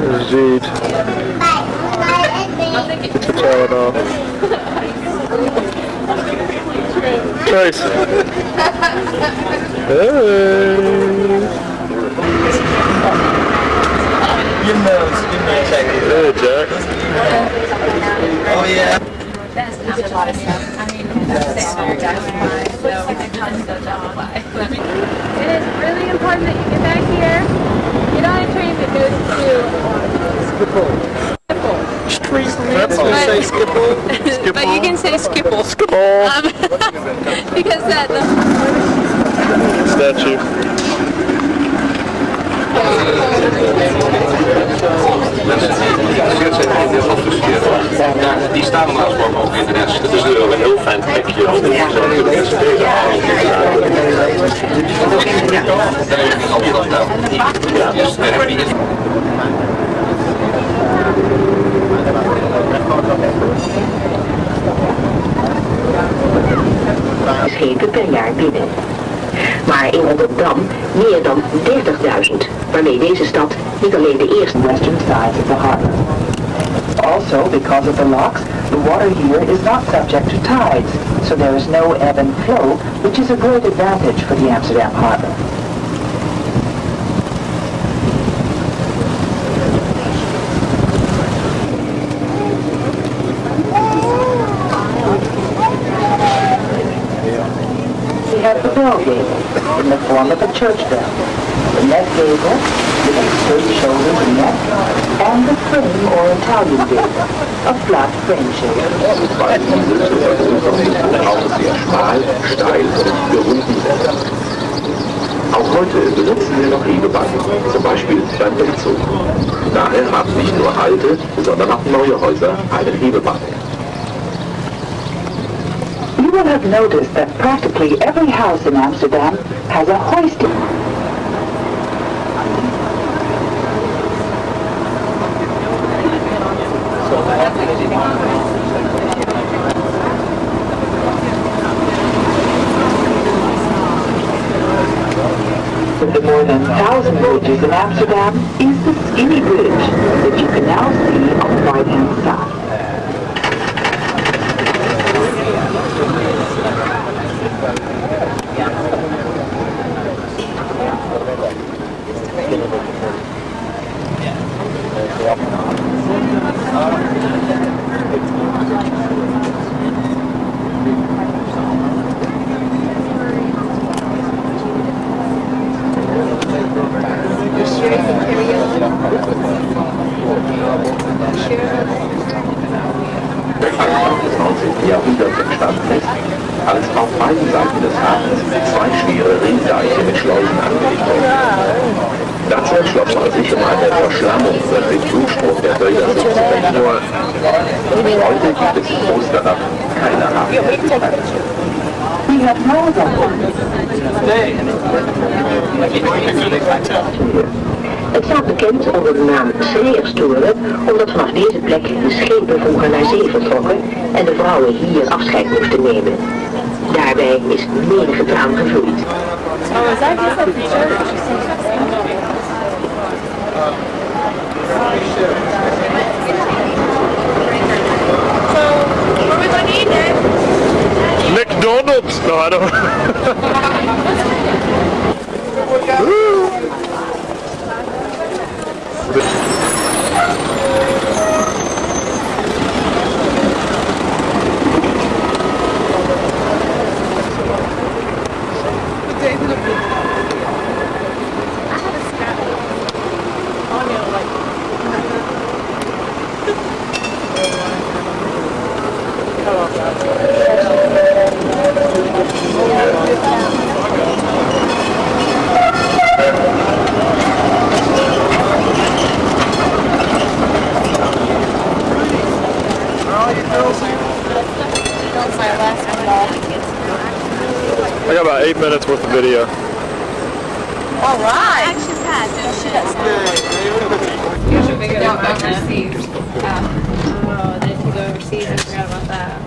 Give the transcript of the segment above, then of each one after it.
Indeed. Get your talent off. Trace. Hey. Your nose, check it. Hey, Jack. Oh, yeah. That's not a lot of stuff. I mean, that's so it is really important that you get back here, get on a train that goes to Skipple. Street. Say Skipple. But you can say Skipple. Skipple. Because that Statue. Die staan normaal gesproken op internet. Het is natuurlijk een heel fijn plekje om deze avond schepen per jaar binnen. Maar in Rotterdam meer dan 30.000, waarmee deze stad niet alleen de eerste western side of the harbor. Also, because of the locks, the water here is not subject to tides, so there is no ebb and flow, which is a great advantage for the Amsterdam harbor. We have the bell gable in the form of a church bell, the net gable with a straight shoulder and neck, and the frame or Italian gable, a flat frame shape. sehr schmal, steil und gerunden sind. Auch heute benutzen wir noch Hebebacken, zum Beispiel beim Durchzug. Daher haben nicht nur alte, sondern auch neue Häuser einen Hebebacken. You will have noticed that practically every house in Amsterdam has a hoisting. The more than 1,000 bridges in Amsterdam is the skinny bridge that you can now see on the right-hand side. Jahrhundert entstanden ist, als auf beiden Seiten des Hafens zwei schwere Ringdeiche mit Schleusen angelegt wurden. Dazu entschloss man sich, um eine Verschlammung durch den Zustrom der Wälder sich zu verhindern. Heute gibt es in Osterach keine Hafenmöglichkeit. We have no Het staat bekend onder de naam Schreerstoren, omdat vanaf deze plek de schepen vroeger naar zee vertrokken en de vrouwen hier afscheid moesten nemen. Daarbij is menige traan gevloeid. Oh, is that just like the church? So, what are we going to eat then? McDonald's! No, I don't. I got about 8 minutes worth of video. All right. Action packed. You should go overseas. Oh, they need to go overseas. I forgot about that.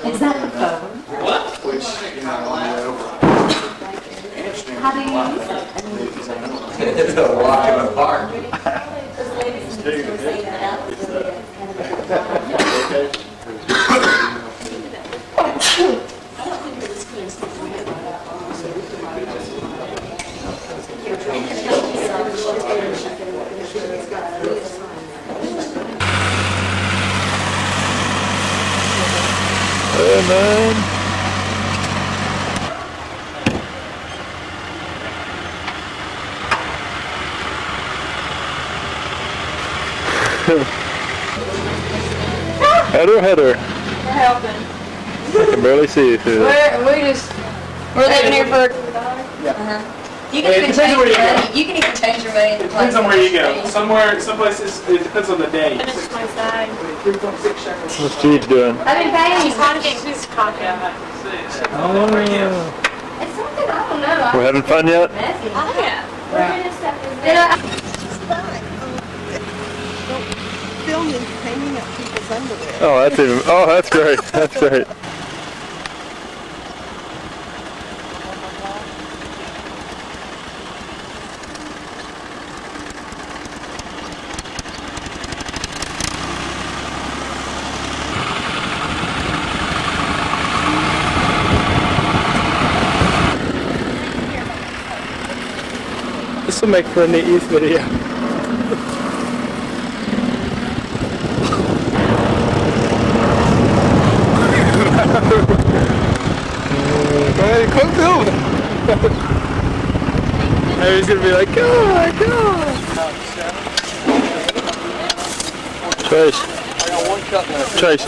Is that the phone? How do you use it? It's a walk in the park. Hey, man. Header. We're helping. I can barely see you through that. We're living here for. You can even change your money. You can even change your money. Depends on where you go. Some places, it depends on the day. Finish my side. What's Jeep doing? I've been paying. She's talking. She's talking. Oh. It's something I don't know. We're having fun yet? Messy. Oh yeah. We're gonna step in there. Filming, hanging up people's underwear. Oh, that's great. That's great. This will make for a neat youth video. Hey, come build. Hey, he's gonna be like, oh my god. Chase. Chase.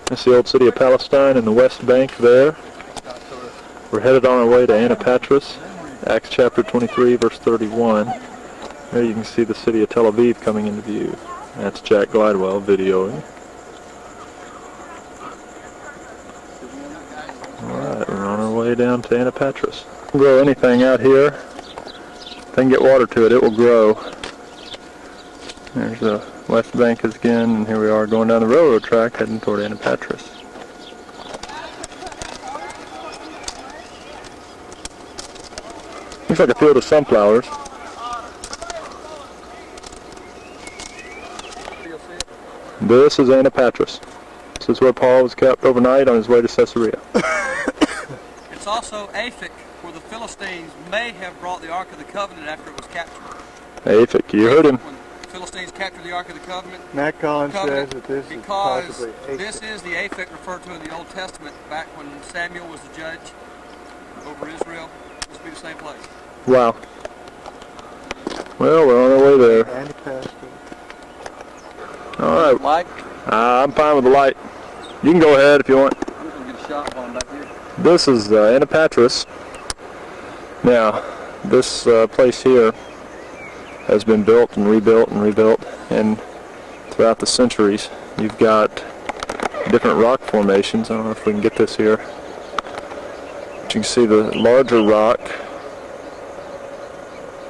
That's the old city of Palestine and the West Bank there. We're headed on our way to Anapatris, Acts chapter 23, verse 31. There you can see the city of Tel Aviv coming into view. That's Jack Glidewell videoing. Alright, we're on our way down to Anapatris. Grow anything out here. If they can get water to it, it will grow. There's the West Bank again, and here we are going down the railroad track heading toward Anapatris. Looks like a field of sunflowers. This is Anapatris. This is where Paul was kept overnight on his way to Caesarea. It's also Aphek, where the Philistines may have brought the Ark of the Covenant after it was captured. Aphek, you heard him. When the Philistines captured the Ark of the Covenant, Matt Collins says that this is because possibly Aphek. this is the Aphek referred to in the Old Testament back when Samuel was the judge over Israel. This would be the same place. Wow. Well, we're on our way there. Alright. Mike? I'm fine with the light. You can go ahead if you want. I'm going to get a shot on back here. This is Anapatris. Now, this place here has been built and rebuilt, and throughout the centuries you've got different rock formations. I don't know if we can get this here. But you can see the larger rock,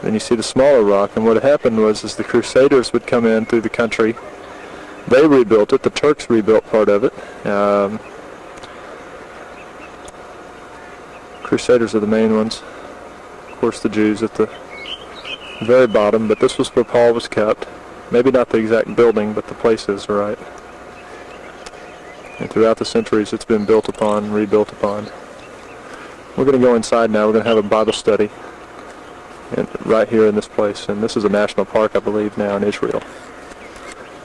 then you see the smaller rock, and what happened was as the Crusaders would come in through the country, they rebuilt it. The Turks rebuilt part of it. Crusaders are the main ones. Of course, the Jews at the very bottom, but this was where Paul was kept. Maybe not the exact building, but the place is right. And throughout the centuries, it's been built upon, rebuilt upon. We're going to go inside now. We're going to have a Bible study right here in this place. And this is a national park, I believe, now in Israel.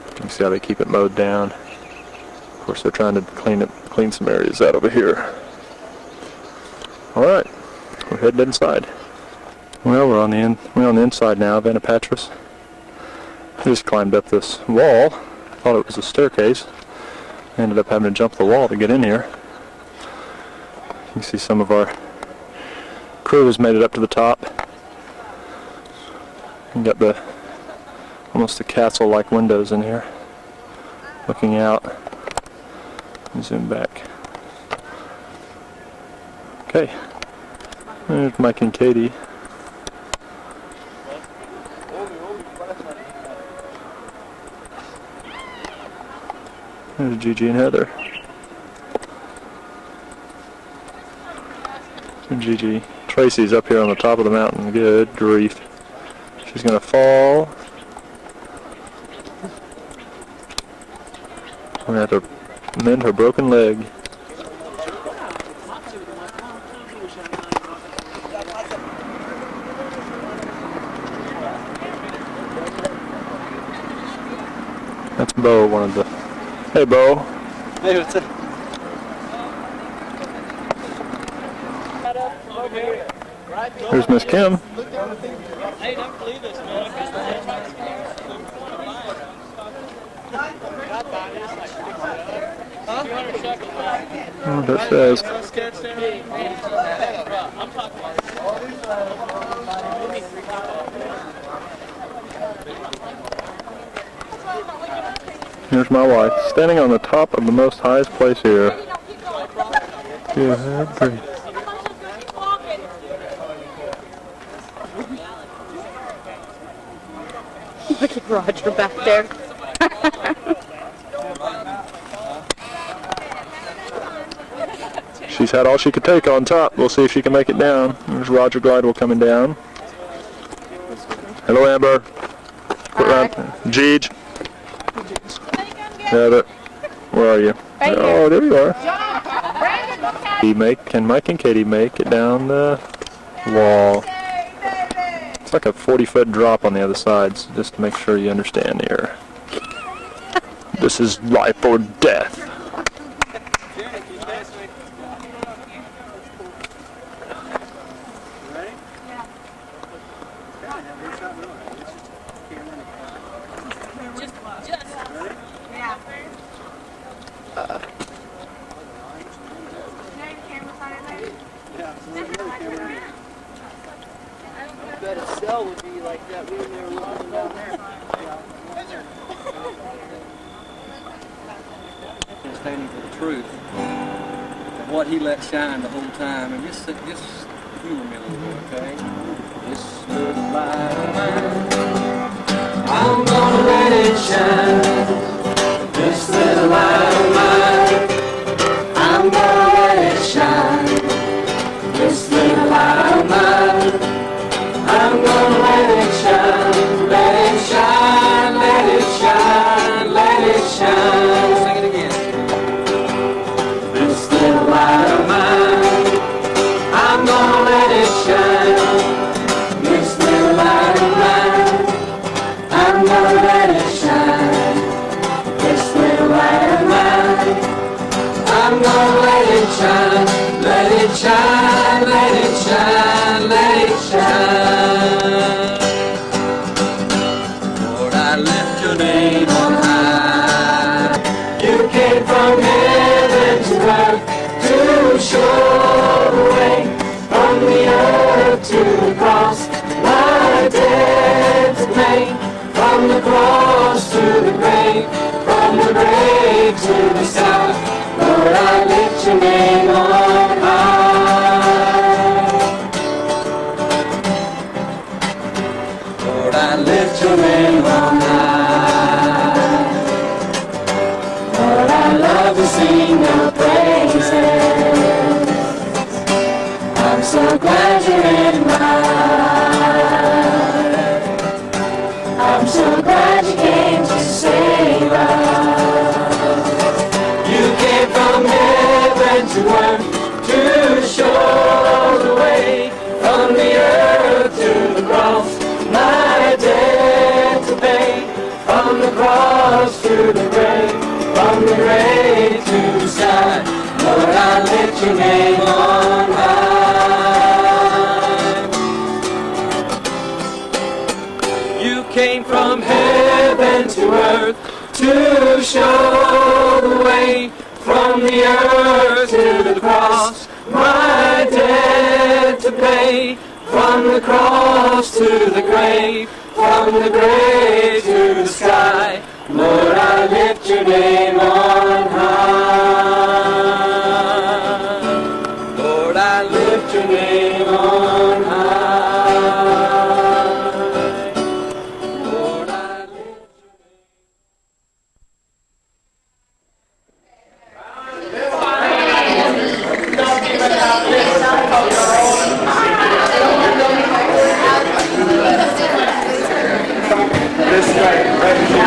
You can see how they keep it mowed down. Of course, they're trying to clean some areas out over here. All right, we're heading inside. Well, we're on the inside now of Anapatris. I just climbed up this wall. Thought it was a staircase. Ended up having to jump the wall to get in here. You can see some of our crew has made it up to the top. You got almost the castle-like windows in here, looking out. Zoom back. Okay, there's Mike and Katie. There's Gigi and Heather. And Gigi. Tracy's up here on the top of the mountain. Good grief. She's going to fall. We're going to have to mend her broken leg. That's Bo, one of the... Hey, Bo. Hey, what's up? Here's Miss Kim. Hey, don't believe this, man. Oh, that says. Here's my wife, standing on the top of the most highest place here. Good grief. Look at Roger back there. She's had all she could take on top. We'll see if she can make it down. There's Roger Glidewell coming down. Hello, Amber. Quit right. Jeej. Heather. Where are you? Right oh, there you are. Brandon, Can Mike and Katie make it down the wall? It's like a 40-foot drop on the other side, so just to make sure you understand here. This is life or death. Bet a cell would be like that when they were looking down there. Standing for the truth of what he let shine the whole time, and just humor me a little bit, okay? This little light of mine, I'm gonna let it shine. This little light of mine, I'm gonna let it shine. This little light of mine, I'm gonna let it shine. Let it shine, let it shine, let it shine. Sing it again. This little light of mine, I'm gonna let it shine. This little light of mine, I'm gonna let it shine. This little light of mine, I'm gonna let it shine. Let it shine, let it shine, let it shine. Lord, I lift your name on high. You came from heaven to earth to show the way, from the earth to the cross, my debt to pay, from the cross to the grave, from the grave to the sky. Lord, I lift your name on high. Lord, I lift your name on high. Lord, I love to sing your praises. I so glad you're in mine. I'm so glad you came to save us. You came from heaven to earth to show the way, from the earth to the cross, my debt to pay, from the cross to the grave, from the grave to the sky. Lord, I lift your name on high. You came from heaven to earth to show the way, from the earth to the cross, my debt to pay, from the cross to the grave, from the grave to the sky. Lord, I lift your name on high. Lord, I lift your name on high. Lord, I lift your This way, right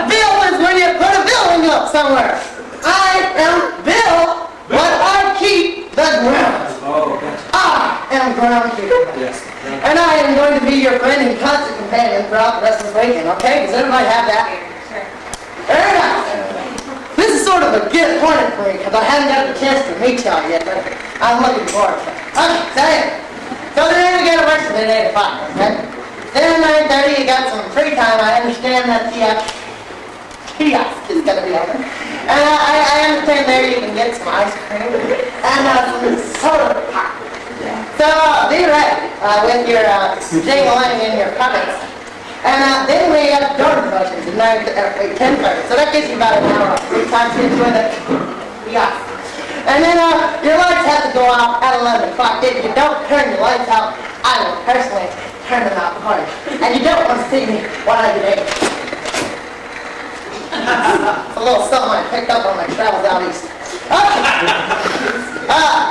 Bill is when you put a bill go somewhere. I am Bill, but I keep the ground. I am groundkeeper. Yes. And I am going to be your friend and constant companion throughout the rest of the weekend, okay? Does everybody have that? Sure. Very nice. This is sort of a gift pointed for me because I haven't got the chance to meet y'all yet, but I'm looking forward to it. Okay, so then we got to work from 8 to 5, okay? Then at 9:30 you got some free time. I understand that the kiosk is going to be open. And I understand there you can get some ice cream and some soda pop. So be ready with your jingling in your pockets. And then we have door devotions at 10:30. So that gives you about an hour of free time to enjoy the kiosk. And then your lights have to go out at 11 o'clock. If you don't turn your lights out, I will personally turn them out for you. And you don't want to see me while I do it. It's a little something I picked up on my travels out east. Okay.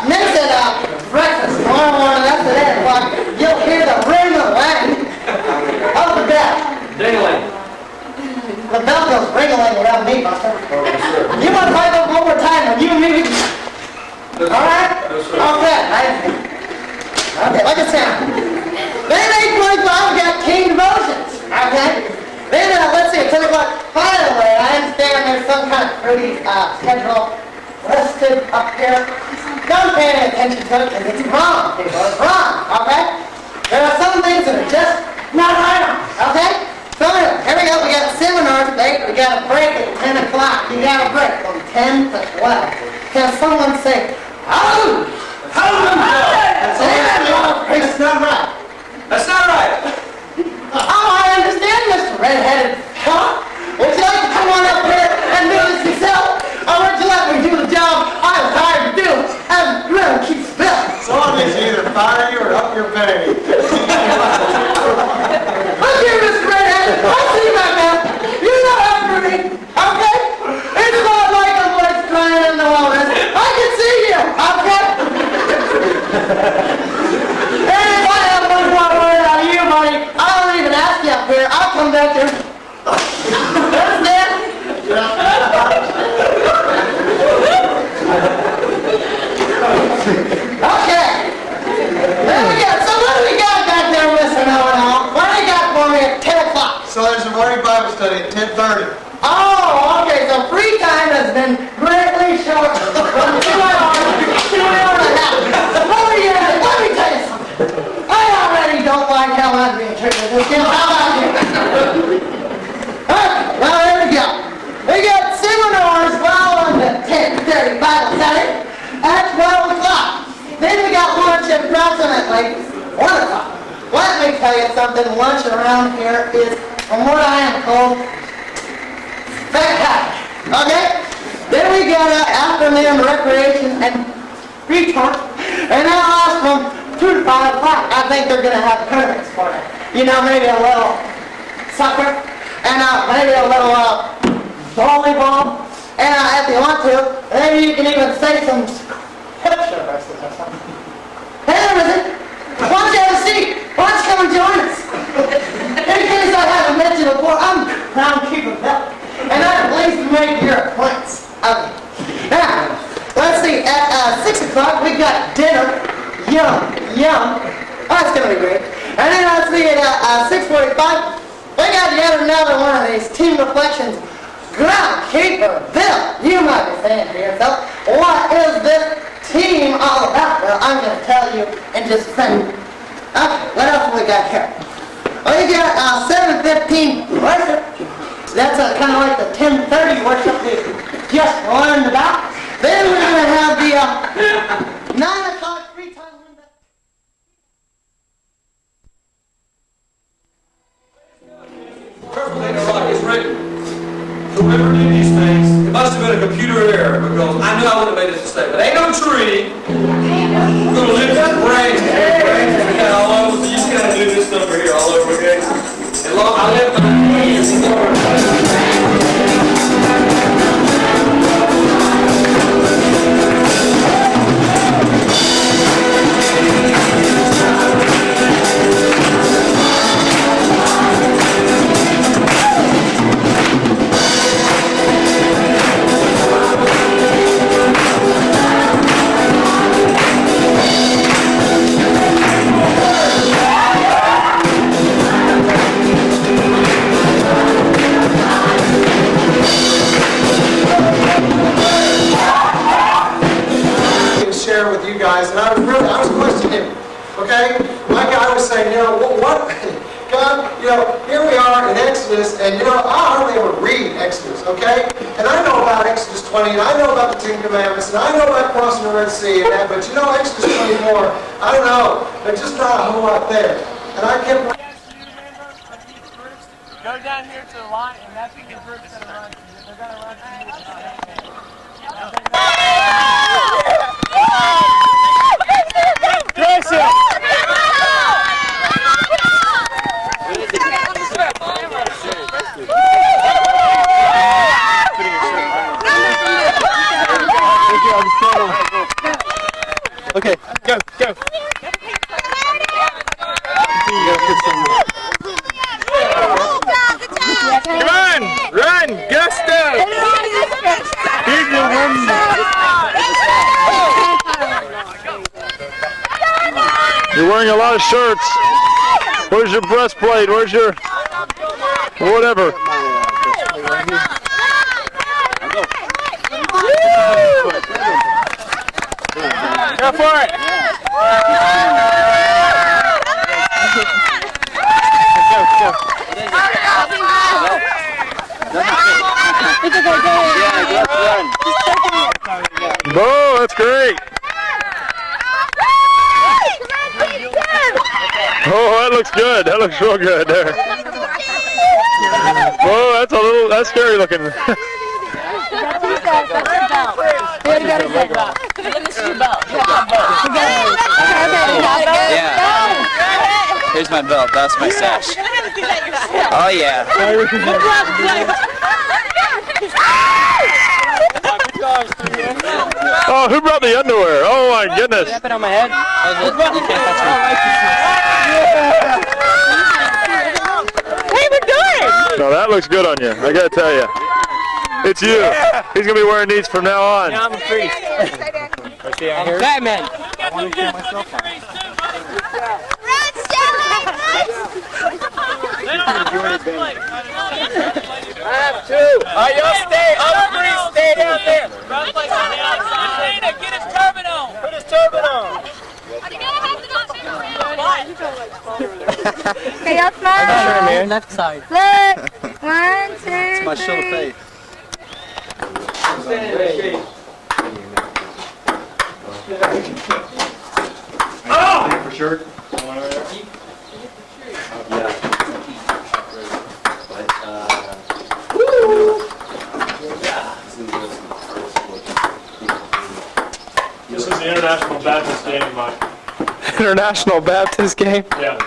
Next at breakfast tomorrow morning after 8 o'clock, you'll hear the ring-a-lang of the bell. Ding-a-ling. The bell goes ring-a-lang around me, Buster. You want to fight up one more time, and you and me? All right? Okay. Okay, like I said. Then 8:45, we got King Devotions. Okay? Then, let's see, at 10 o'clock, finally, I understand there's some kind of fruity schedule listed up here. Don't pay any attention to it, because it's wrong, people. It's wrong, okay? There are some things that are just not right, okay? So here we go. We got seminars today. We got a break at 10 o'clock. You got a break from 10 to 12. Can someone say, hallelujah? Hallelujah! That's not right. That's not right. Oh, I understand, Mr. Red-Headed Fella. Would you like to come on up here and do this yourself? Or would you let me do the job I was hired to do as Grill keeps Bill? So long as you either fire you or up your pay. Look here, Mr. Red-Headed. I'll see you back now. You know after me, okay? It's not like a voice crying in the wilderness. I can see you, okay? And if I have one more word out of you, buddy, I don't even ask you up here. I'll come back there. Understand? Okay. There we go. So what do we got back there, Mr. Know-it-all? What do you got for me at 10 o'clock? So there's a morning Bible study at 10:30. Oh, okay. So free time has been greatly shortened from 2 hours to an hour and a half. Let me tell you something. I already don't like how I'm being treated this year. How about you? Okay, well, there we go. We got seminars following the 10:30 Bible study at 12 o'clock. Then we got lunch at approximately 1 o'clock. Let me tell you something. Lunch around here is, from what I am told, fantastic. Okay? Then we got afternoon recreation and free talk. And that lasts from 2 to 5 o'clock. I think they're going to have tournaments for it. You know, maybe a little soccer and maybe a little volleyball. And if you want to, maybe you can even say some scripture verses or something. Hey, there is it. Why don't you have a seat? Why don't you come and join us? In case I haven't met you before, I'm Groundkeeper Bill. And I'm pleased to make your acquaintance. Okay. Now, let's see. At 6 o'clock, we got dinner. Yum, yum. Oh, that's going to be great. And then let's see. At 6:45, we got yet another one of these team reflections. Groundkeeper Bill, you might be saying to yourself, what is this team all about? Well, I'm going to tell you in just a second. Okay, what else have we got here? Well, you got 7:15 worship. That's kind of like the 10:30 worship we just learned about. Then we're going to have the 9 o'clock free time window. Perfectly in the rock is written. Whoever did these things, it must have been a computer error because I knew I wouldn't have made this mistake. But ain't no tree. We're going to lift this brain all over. So you just got to do this number here all over again. And long I left my hands Exodus, and you know, I hardly ever read Exodus, okay? And I know about Exodus 20, and I know about the Ten Commandments, and I know about crossing the Red Sea and that, but you know, Exodus 24, I don't know. There's just not a whole lot there. And I kept... Go down here to the line, and that's the groups that are running. They're going to run to you. Okay, go, go. Come on, run, gusto. Here's your one. You're wearing a lot of shirts. Where's your breastplate? Where's your whatever? Go for it. Go, go. Whoa, that's great. Oh, that looks good. That looks real good there. Whoa, that's scary looking. Yeah. Here's my belt. That's my sash. Oh yeah. Oh, who brought the underwear? Oh my goodness. Wrap it on my head. You can't touch me. Hey, we're good! No, that looks good on you. I gotta tell you. It's you. He's gonna be wearing these from now on. Yeah, I'm a priest. I'm Batman. I want to kill myself. I have two. Y'all stay. All three stay down there. Get his turban on. Put his turban on. Okay, y'all smile. Sure, man. Left side. Look. 1, 2, It's my shield of faith. Oh! For sure. This is the International Baptist game, Mike. International Baptist game? Yeah.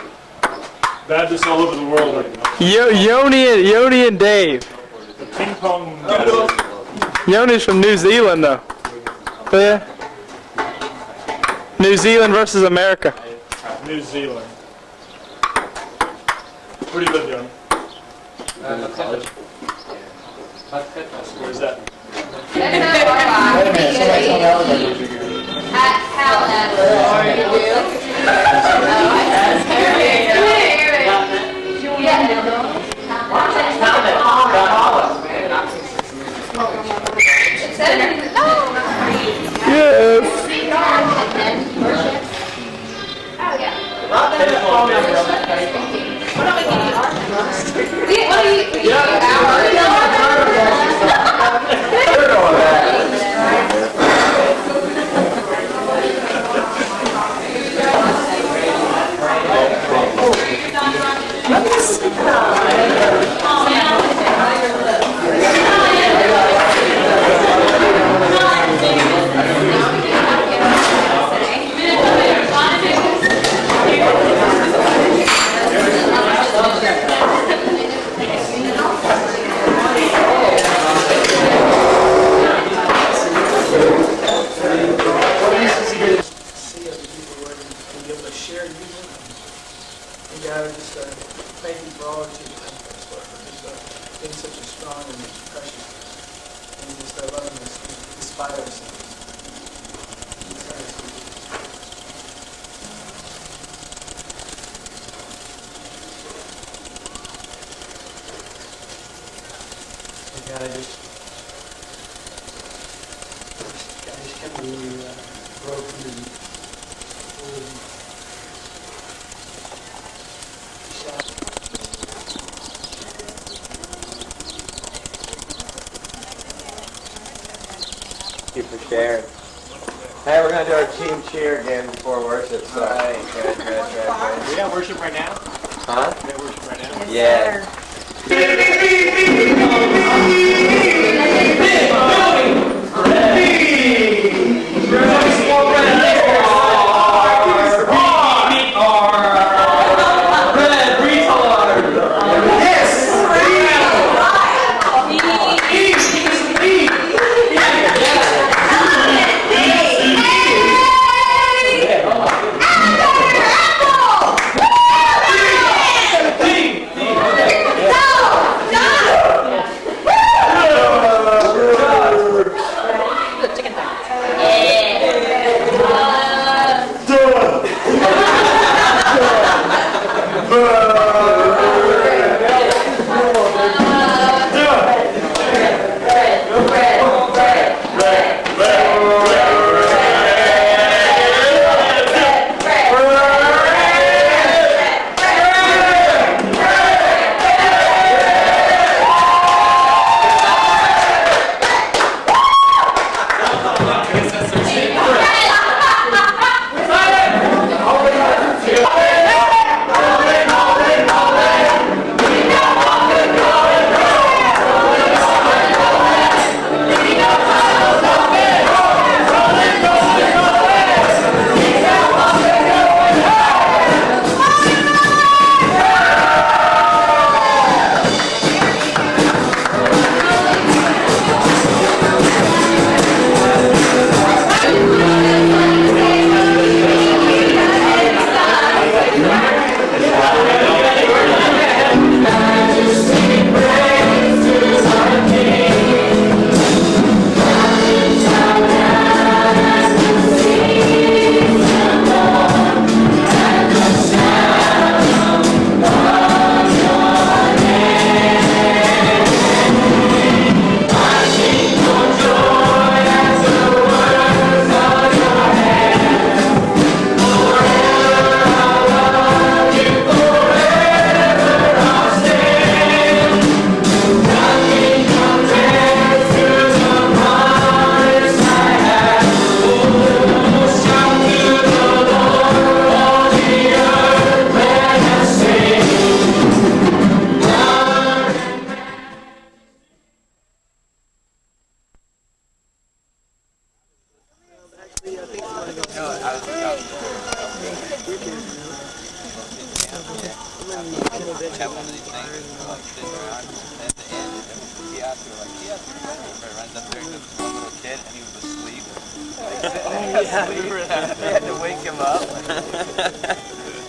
Baptists all over the world. Yoni and Dave. The ping pong. Yoni's from New Zealand, though. Oh, yeah? New Zealand versus America. New Zealand. Where do you live, Yoni? College. Where's that? Thank you for all that you do, for just being such a strong and precious, and just loving us despite ourselves. God, I just can't believe you broke through. you for sharing. Hey, we're going to do our team cheer again before worship. So. Right, good. We don't worship right now? Huh? We don't worship right now? Yeah.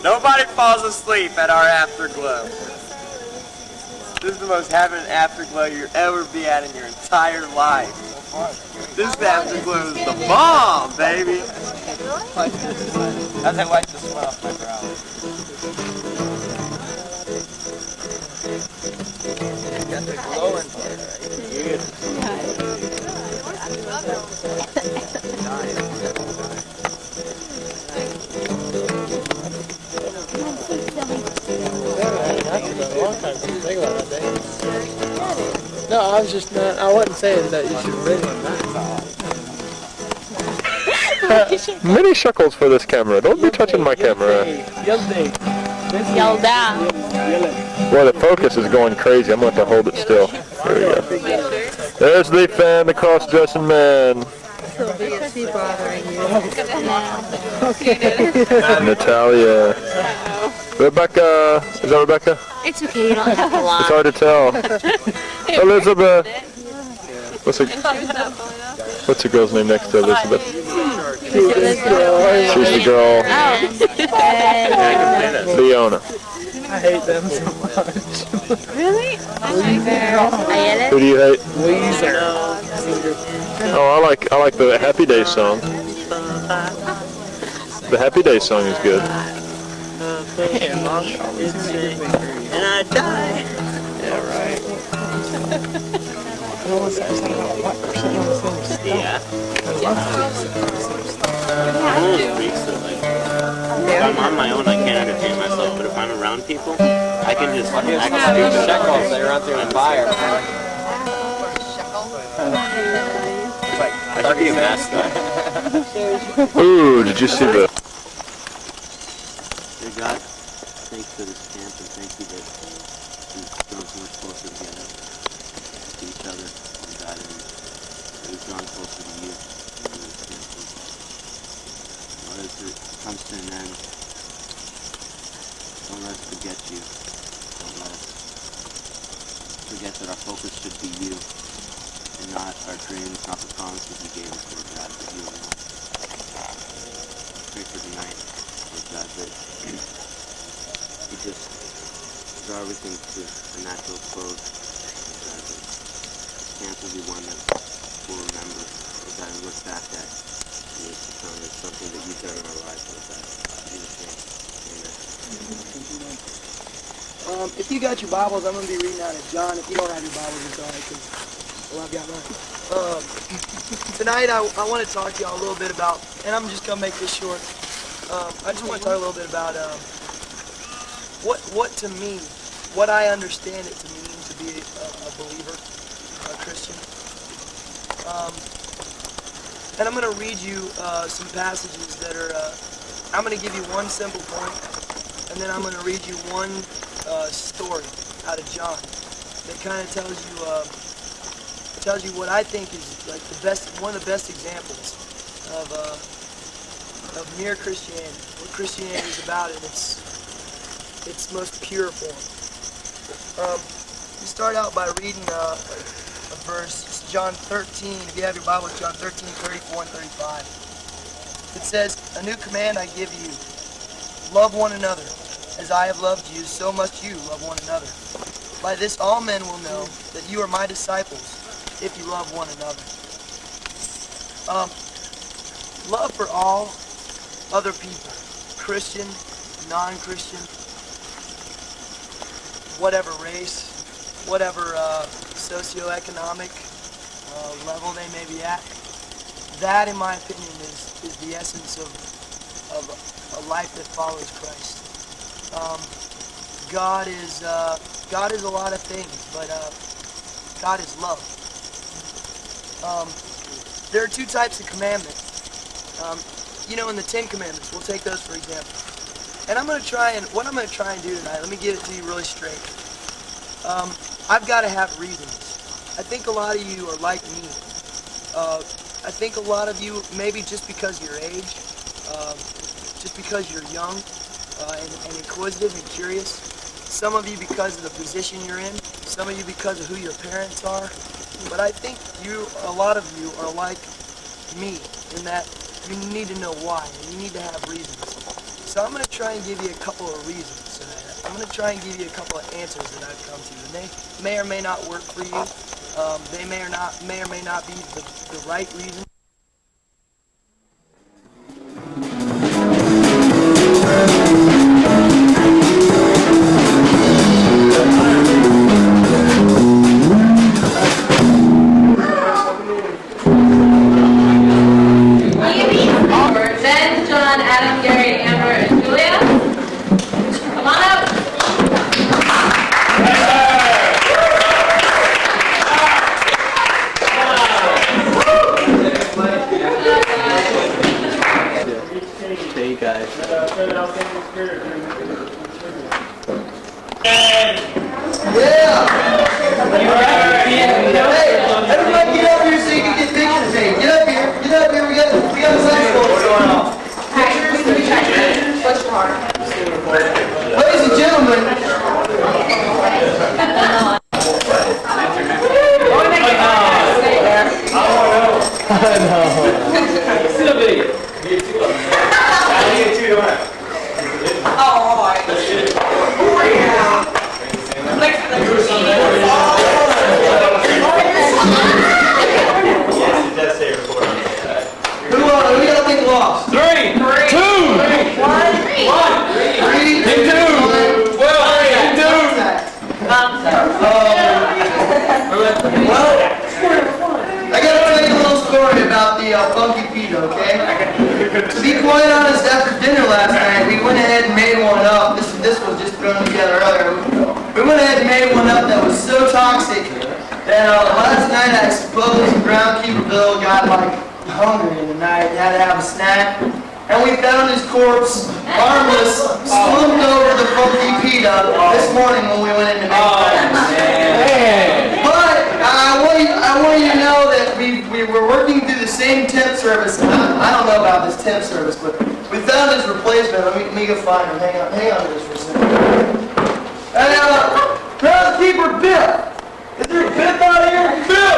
Nobody falls asleep at our afterglow. This is the most having an afterglow you'll ever be at in your entire life. This afterglow is the bomb, baby. As I like the smell of my brow. Got the glowing part, No, I was just not, I wasn't saying that you should bring one back. Many shekels for this camera. Don't be touching my camera. Yell down. Boy, the focus is going crazy. I'm going to have to hold it still. There we go. There's the fan, the cross-dressing man. Is he bothering you? Natalia. Rebecca. Is that Rebecca? It's okay, you don't have to lie. It's hard to tell. Elizabeth. What's the girl's name next to Elizabeth? She's the girl. Leona. I hate them so much. Really? Who do you hate? Weezer. Oh, I like the Happy Days song. The Happy Days song is good. And I die. Yeah, right. Yeah. If I'm on my own, I can't entertain myself, but if I'm around people, I can just act stupid. Shekels, they run through the fire. A Already a mascot. Ooh, did you see the... Dear God, thanks for this camp and thank you that we've grown so much closer together to each other, and God, and that we've drawn closer to you through this camp. And Lord, as it comes to an end, don't let us forget you. Don't let us forget that our focus should be you and not our dreams, not the promises you gave us, Lord God, but you alone. Pray for tonight, Lord God, that you just draw everything to a natural close, Lord God, that camp will be one that we'll remember, Lord God, and look back at years to come as something that you've done in our lives, Lord God. In Jesus' name, amen. If you got your Bibles, I'm going to be reading out of John. If you don't have your Bibles, it's all right, because, well, I've got mine. Tonight, I want to talk to y'all a little bit about, and I'm just going to make this short. I just want to talk a little bit about what to me, what I understand it to mean to be a believer, a Christian. And I'm going to read you some passages that are, I'm going to give you one simple point, and then I'm going to read you one story out of John that kind of tells you what I think is like the best, one of the best examples of mere Christianity, what Christianity is about in its most pure form. We start out by reading a verse. It's John 13. If you have your Bible, it's John 13, 34 and 35. It says, "A new command I give you, love one another. As I have loved you, so must you love one another. By this all men will know that you are my disciples, if you love one another." Love for all other people, Christian, non-Christian, whatever race, whatever socioeconomic level they may be at. That, in my opinion, is the essence of a life that follows Christ. God is a lot of things, but God is love. There are two types of commandments. In the 10 Commandments, we'll take those for example. And what I'm going to try and do tonight, let me give it to you really straight. I've got to have reasons. I think a lot of you are like me. I think a lot of you, maybe just because of your age, just because you're young and inquisitive and curious. Some of you because of the position you're in. Some of you because of who your parents are. But I think a lot of you are like me in that you need to know why, and you need to have reasons. So I'm going to try and give you a couple of reasons. I'm going to try and give you a couple of answers that I've come to. And they may or may not work for you. They may or may not be the right reason. Ben, John, Adam, Gary, Amber, and Julia. Come on up. Hey guys. Yeah! Hey, everybody get up here so you can get pictures taken. Get up here, we got a sign what's going on. What's your heart? Ladies and gentlemen. Who y'all think lost? 3, 2, 1, 3, 2, 1, Well, I gotta tell you a little story about the funky feet, okay? To be quite honest, after dinner last night, we went ahead and made one up. This was just thrown together earlier. We went ahead and made one up that was so toxic that last night I suppose Groundkeeper Bill got like hungry in the night, had to have a snack, and we found his corpse, armless, slumped over the funky pita this morning when we went into maintenance. But I want you to know that we were working through the same temp service. I don't know about this temp service, but we found his replacement. Let me go find him. Hang on to this for a second. And groundskeeper Bill. Is there a Bill out here? Bill!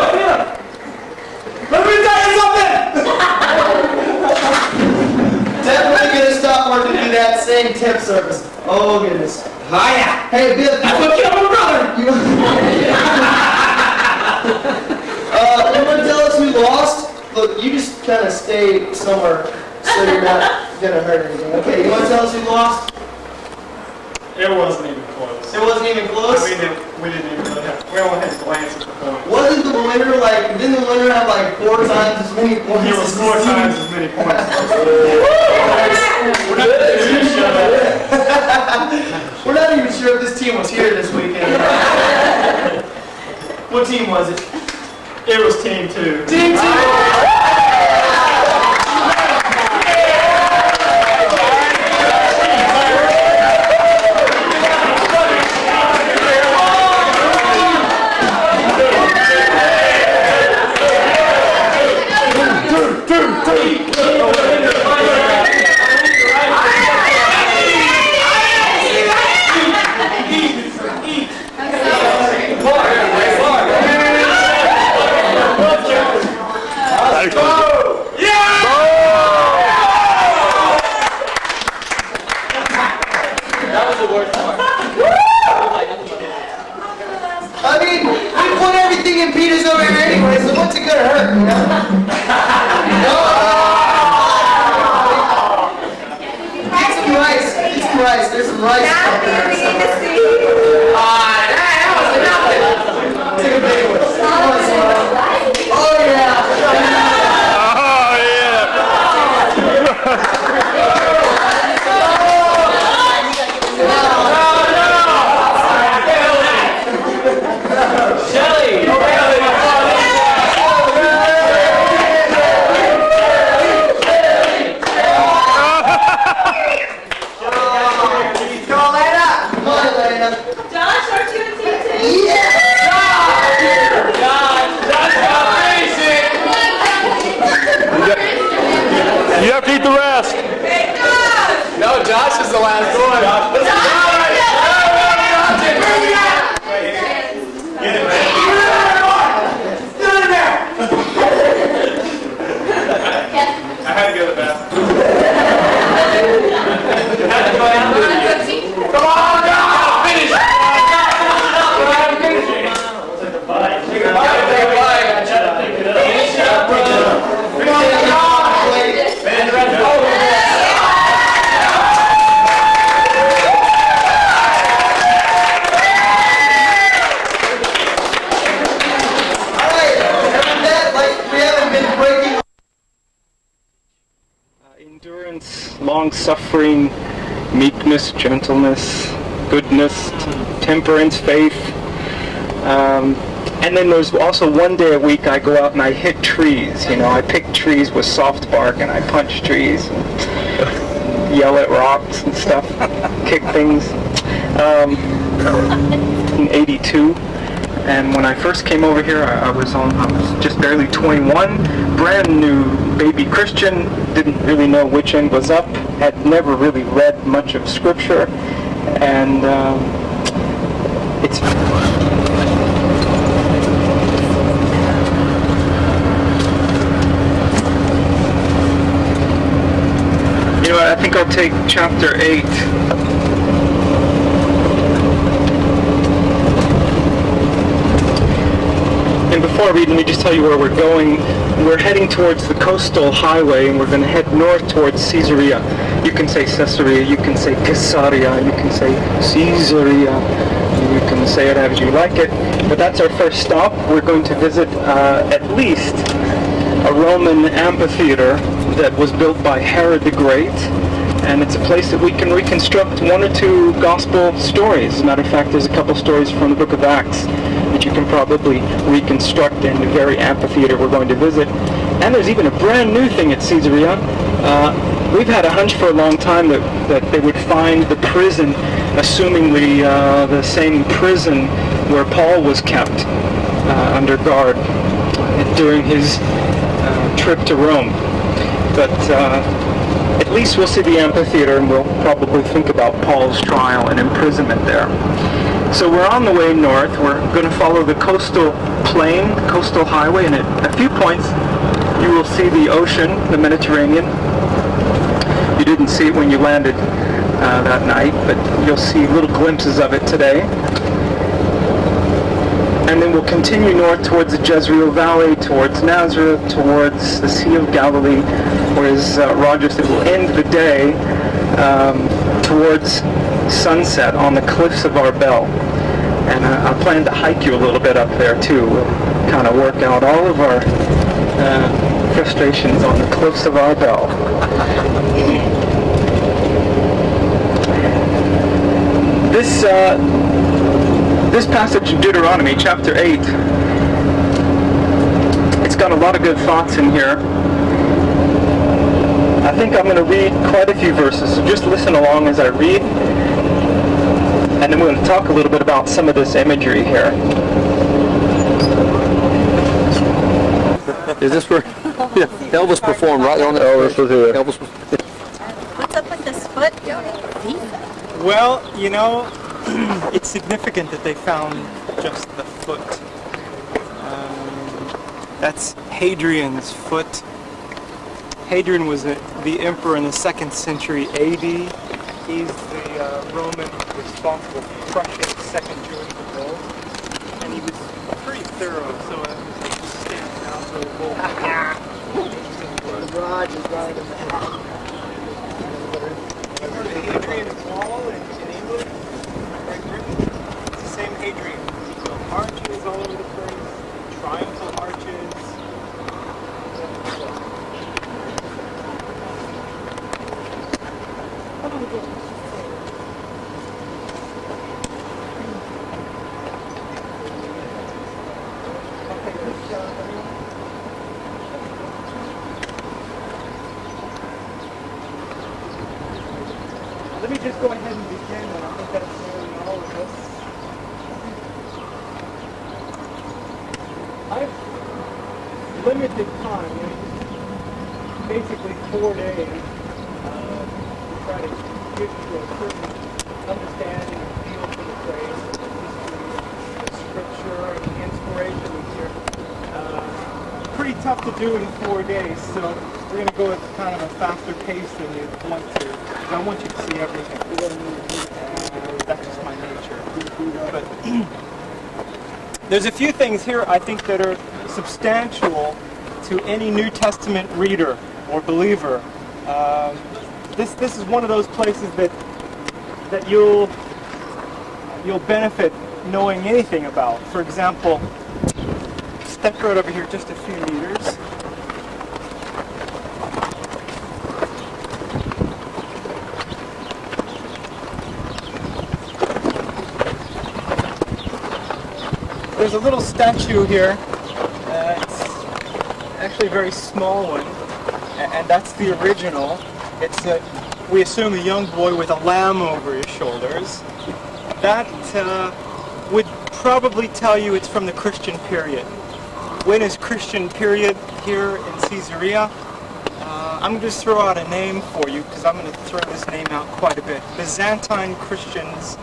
Let me tell you something! Definitely gonna stop working through that same temp service. Oh goodness. Hiya! Hey Bill, that's what killed my brother! You wanna tell us who lost? Look, you just kinda stay somewhere so you're not gonna hurt anything. Okay, you wanna tell us who lost? It wasn't even close. It wasn't even close? We didn't even really have, we only had a glance at the point. Wasn't the winner like, didn't the winner have like 4 times as many points? It was 4 times as many points. We're not even sure if this team was here this weekend. What team was it? It was Team 2. Team 2! I mean, we put everything in Peter's over here anyway, so what's it gonna hurt, you know? Get some rice. Get some rice. There's some rice. That was nothing. Take a big one. Oh yeah. You have to eat the rest. No, Josh is the last one. I had to go to the bathroom. Come on, Josh! Finish it! Take a bite. Take a bite. Finish it up, brother. Come on, Josh! Endurance, long-suffering, meekness, gentleness, goodness, temperance, faith. And then there's also one day a week I go out and I hit trees. You know, I pick trees with soft bark and I punch trees, and yell at rocks and stuff, kick things. In '82. And when I first came over here, I was just barely 21, brand new baby Christian, didn't really know which end was up, had never really read much of Scripture, and it's... You know what, I think I'll take chapter 8. And before I read, let me just tell you where we're going. We're heading towards the coastal highway, and we're going to head north towards Caesarea. You can say Caesarea, you can say Caesarea, you can say Caesarea. You can say it as you like it. But that's our first stop. We're going to visit at least a Roman amphitheater that was built by Herod the Great. And it's a place that we can reconstruct 1 or 2 gospel stories. As a matter of fact, there's a couple stories from the book of Acts that you can probably reconstruct in the very amphitheater we're going to visit. And there's even a brand new thing at Caesarea. We've had a hunch for a long time that they would find the prison, assumingly the same prison where Paul was kept under guard during his trip to Rome. But at least we'll see the amphitheater, and we'll probably think about Paul's trial and imprisonment there. So we're on the way north. We're going to follow the coastal plain, the coastal highway, and at a few points you will see the ocean, the Mediterranean. You didn't see it when you landed that night, but you'll see little glimpses of it today. And then we'll continue north towards the Jezreel Valley, towards Nazareth, towards the Sea of Galilee, or as Roger said, we'll end the day towards sunset on the cliffs of Arbel. And I plan to hike you a little bit up there too. We'll kind of work out all of our frustrations on the cliffs of Arbel. This passage in Deuteronomy, chapter 8, it's got a lot of good thoughts in here. I think I'm going to read quite a few verses, so just listen along as I read, and then we're going to talk a little bit about some of this imagery here. Is this where Elvis performed right on the Elvis was here. What's up with this foot? Well, you know, it's significant that they found just the foot. That's Hadrian's foot. Hadrian was the emperor in the 2nd century AD. He's the Roman responsible for crushing the Second Jewish revolt. And he was pretty thorough, so it was standing out so the Raj is right in the head. Hadrian's Wall in England, Great Britain, it's the same Hadrian. So arches all over the place, triumphal arches. Let me just go ahead and begin, and I think that's nearly all of this. I've limited time, basically 4 days, to try to give you a certain understanding and feel for the place, the history, the scripture, and the inspiration here. Pretty tough to do in 4 days, so we're going to go at kind of a faster pace than you want to. I want you to see everything. That's just my nature. But there's a few things here I think that are substantial to any New Testament reader or believer. This is one of those places that you'll benefit knowing anything about. For example, step right over here just a few meters. There's a little statue here. It's actually a very small one, and that's the original. It's we assume a young boy with a lamb over his shoulders. That would probably tell you it's from the Christian period. When is Christian period here in Caesarea? I'm going to just throw out a name for you because I'm going to throw this name out quite a bit. Byzantine Christians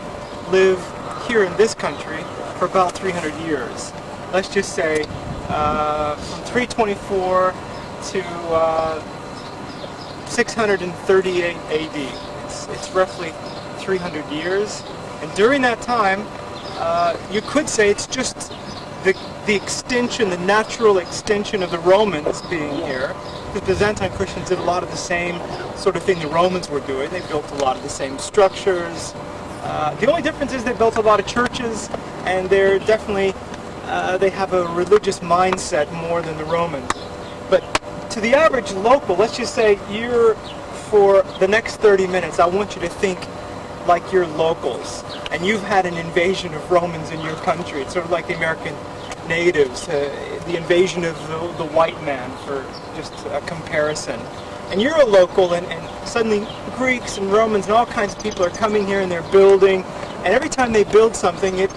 live here in this country for about 300 years. Let's just say from 324 to 638 AD. It's roughly 300 years. And during that time, you could say it's just the extension, the natural extension of the Romans being here. The Byzantine Christians did a lot of the same sort of thing the Romans were doing. They built a lot of the same structures. The only difference is they built a lot of churches, and they're definitely, they have a religious mindset more than the Romans. But to the average local, let's just say for the next 30 minutes, I want you to think like you're locals, and you've had an invasion of Romans in your country. It's sort of like the American natives, the invasion of the white man, for just a comparison. And you're a local, and suddenly Greeks and Romans and all kinds of people are coming here and they're building, and every time they build something, it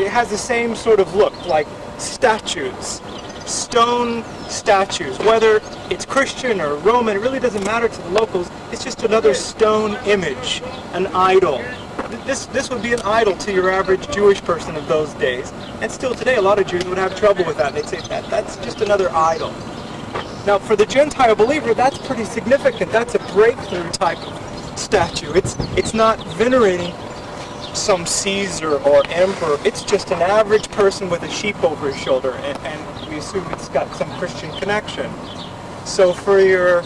has the same sort of look, like statues, stone statues. Whether it's Christian or Roman, it really doesn't matter to the locals. It's just another stone image, an idol. This would be an idol to your average Jewish person of those days. And still today, a lot of Jews would have trouble with that. They'd say that's just another idol. Now, for the Gentile believer, that's pretty significant. That's a breakthrough type of statue. It's not venerating some Caesar or emperor. It's just an average person with a sheep over his shoulder, and we assume it's got some Christian connection. So for your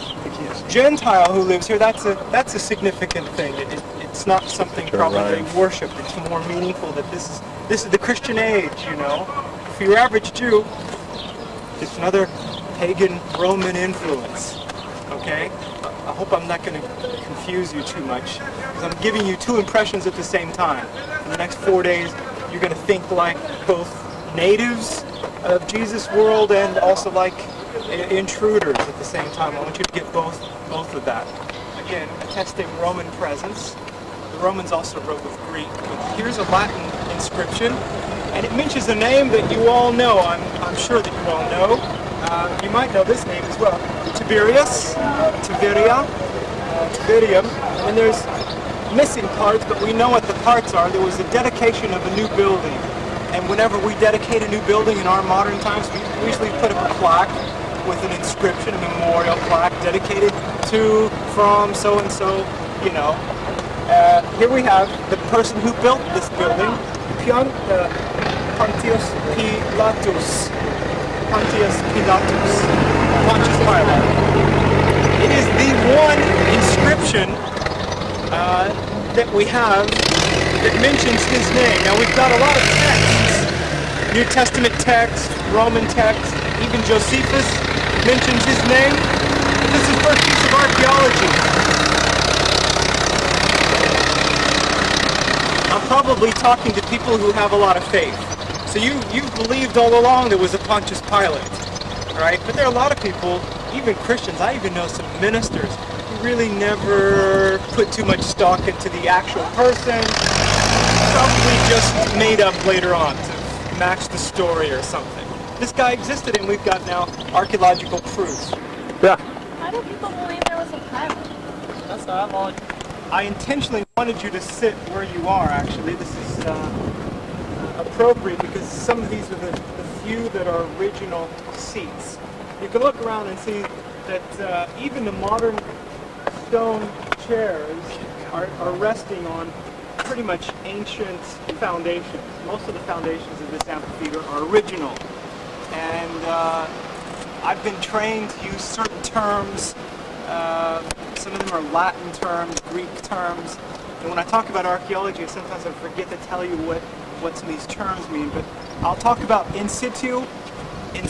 Gentile who lives here, that's a significant thing. It's not something probably worshipped. It's more meaningful that this is the Christian age, you know. For your average Jew, it's another pagan Roman influence. Okay? I hope I'm not going to confuse you too much, because I'm giving you two impressions at the same time. In the next 4 days, you're going to think like both natives of Jesus' world and also like intruders at the same time. I want you to get both of that. Again, attesting Roman presence. The Romans also wrote with Greek, but here's a Latin inscription, and it mentions a name that you all know. I'm sure that you all know. You might know this name as well. Tiberius, Tiberium, and there's missing parts, but we know what the parts are. There was a dedication of a new building, and whenever we dedicate a new building in our modern times, we usually put up a plaque with an inscription, a memorial plaque dedicated to, from, so-and-so, you know. Here we have the person who built this building, Pontius Pilatus. Pontius Pilate. It is the one inscription that we have that mentions his name. Now we've got a lot of texts, New Testament text, Roman text, even Josephus mentions his name. But this is the first piece of archaeology. I'm probably talking to people who have a lot of faith. So you've believed all along there was a Pontius Pilate, right? But there are a lot of people, even Christians, I even know some ministers, who really never put too much stock into the actual person, probably just made up later on to match the story or something. This guy existed, and we've got now archaeological proof. Yeah. How do people believe there was a pilot? That's what I'm on. I intentionally wanted you to sit where you are, actually. This is appropriate because some of these are the few that are original seats. You can look around and see that even the modern stone chairs are resting on pretty much ancient foundations. Most of the foundations of this amphitheater are original. And I've been trained to use certain terms. Some of them are Latin terms, Greek terms. And when I talk about archaeology, sometimes I forget to tell you what some of these terms mean. But I'll talk about in situ, or in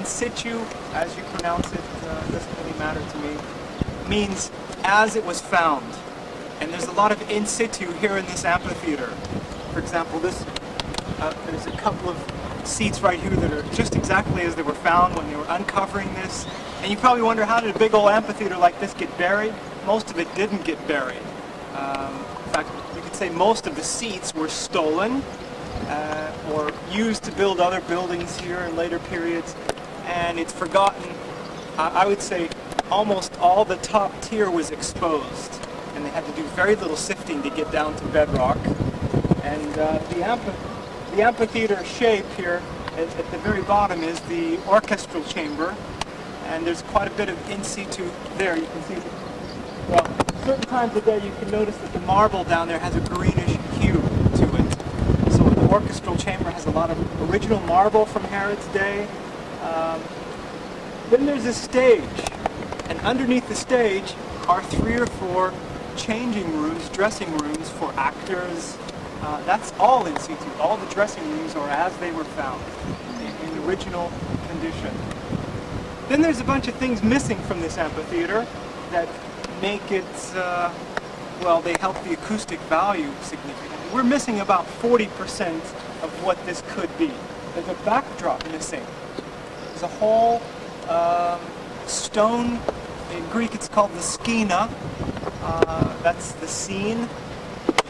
situ, as you pronounce it, doesn't really matter to me. It means as it was found. And there's a lot of in situ here in this amphitheater. For example, there's a couple of seats right here that are just exactly as they were found when they were uncovering this. And you probably wonder, how did a big old amphitheater like this get buried? Most of it didn't get buried. In fact, you could say most of the seats were stolen or used to build other buildings here in later periods. And it's forgotten. I would say almost all the top tier was exposed. And they had to do very little sifting to get down to bedrock. And the amphitheater shape here at the very bottom is the orchestral chamber. And there's quite a bit of in situ there. You can see, well, certain times of day you can notice that the marble down there has a greenish hue to it. So the orchestral chamber has a lot of original marble from Herod's day. Then there's a stage. And underneath the stage are 3 or 4 changing rooms, dressing rooms for actors. That's all in situ. All the dressing rooms are as they were found in original condition. Then there's a bunch of things missing from this amphitheater that make it, well, they help the acoustic value significantly. We're missing about 40% of what this could be. there's a backdrop missing. There's a whole stone, in Greek it's called the skina, that's the scene,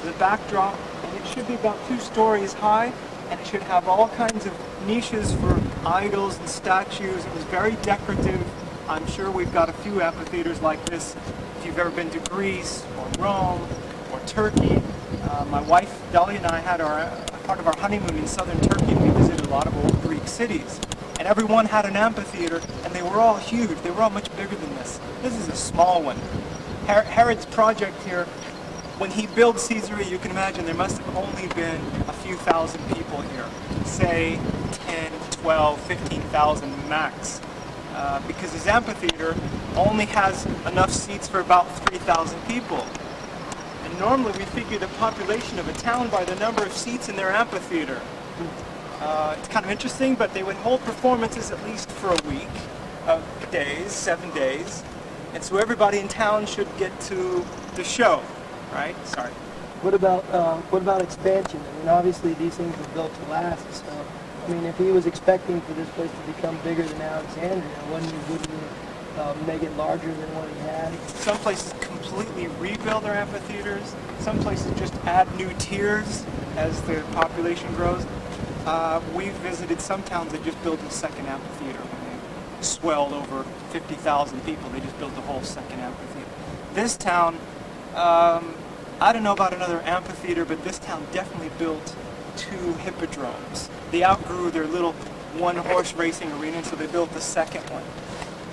the backdrop, and it should be about 2 stories high, and it should have all kinds of niches for idols and statues. It was very decorative. I'm sure we've got a few amphitheaters like this if you've ever been to Greece or Rome or Turkey. My wife Dahlia and I had part of our honeymoon in southern Turkey, and we visited a lot of old Greek cities. And every one had an amphitheater, and they were all huge. They were all much bigger than this. This is a small one. Herod's project here, when he built Caesarea, you can imagine there must have only been a few thousand people here. Say 10, 12, 15,000 max. Because his amphitheater only has enough seats for about 3,000 people. And normally we figure the population of a town by the number of seats in their amphitheater. It's kind of interesting, but they would hold performances at least for a week of days, 7 days. And so everybody in town should get to the show, right? Sorry. What about expansion? I mean, obviously these things were built to last, so, I mean, if he was expecting for this place to become bigger than Alexandria, wouldn't he make it larger than what he had? Some places completely rebuild their amphitheaters. Some places just add new tiers as the population grows. We've visited some towns that just built a second amphitheater. When they swelled over 50,000 people, they just built a whole second amphitheater. This town, I don't know about another amphitheater, but this town definitely built 2 hippodromes. They outgrew their little 1-horse racing arena, so they built the second one.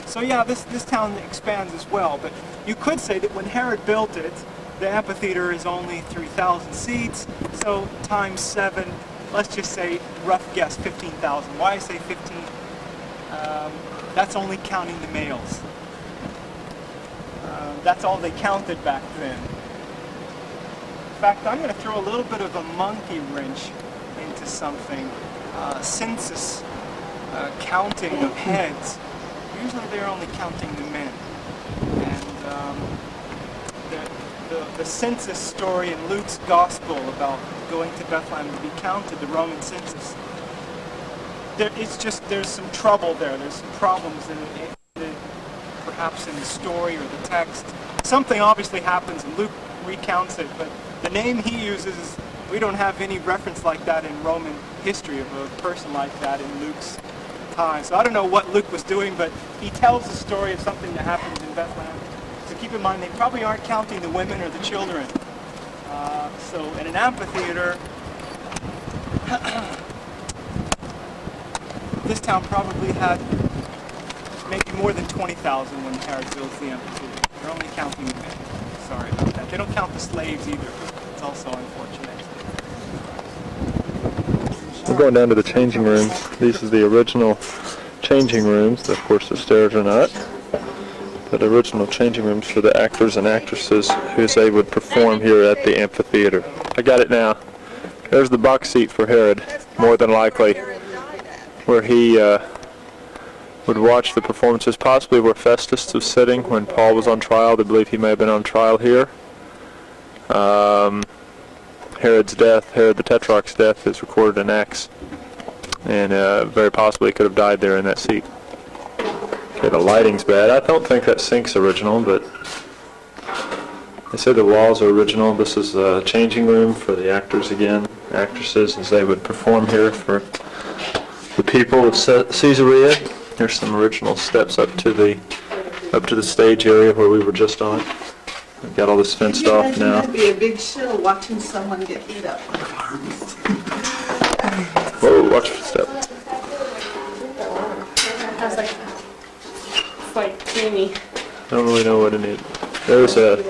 So yeah, this town expands as well, but you could say that when Herod built it, the amphitheater is only 3,000 seats, so times 7, let's just say, rough guess, 15,000. Why I say 15? That's only counting the males. That's all they counted back then. In fact, I'm going to throw a little bit of a monkey wrench into something. Census counting of heads. Usually they're only counting the men. And the census story in Luke's gospel about going to Bethlehem to be counted, the Roman census, there's some trouble there. There's some problems perhaps in the story or the text. Something obviously happens and Luke recounts it, but the name he uses, we don't have any reference like that in Roman history of a person like that in Luke's time. So I don't know what Luke was doing, but he tells the story of something that happens in Bethlehem. So keep in mind, they probably aren't counting the women or the children. So in an amphitheater, this town probably had maybe more than 20,000 when Herod builds the amphitheater. They're only counting the men. Sorry about that. They don't count the slaves either. It's also unfortunate. We're going down to the changing rooms. These are the original changing rooms. Of course, the stairs are not. But the original changing rooms for the actors and actresses who they would perform here at the amphitheater. I got it now. There's the box seat for Herod, more than likely, where he would watch the performances, possibly where Festus was sitting when Paul was on trial. They believe he may have been on trial here. Herod's death, Herod the Tetrarch's death, is recorded in Acts, and very possibly could have died there in that seat. Okay, the lighting's bad. I don't think that sink's original, but they say the walls are original. This is a changing room for the actors again, actresses, as they would perform here for the people of Caesarea. There's some original steps up to the stage area where we were just on. We've got all this fenced off now. That'd be a big show watching someone get beat up. Whoa, watch your step. That's like, it's like creamy. I don't really know what it is. There's a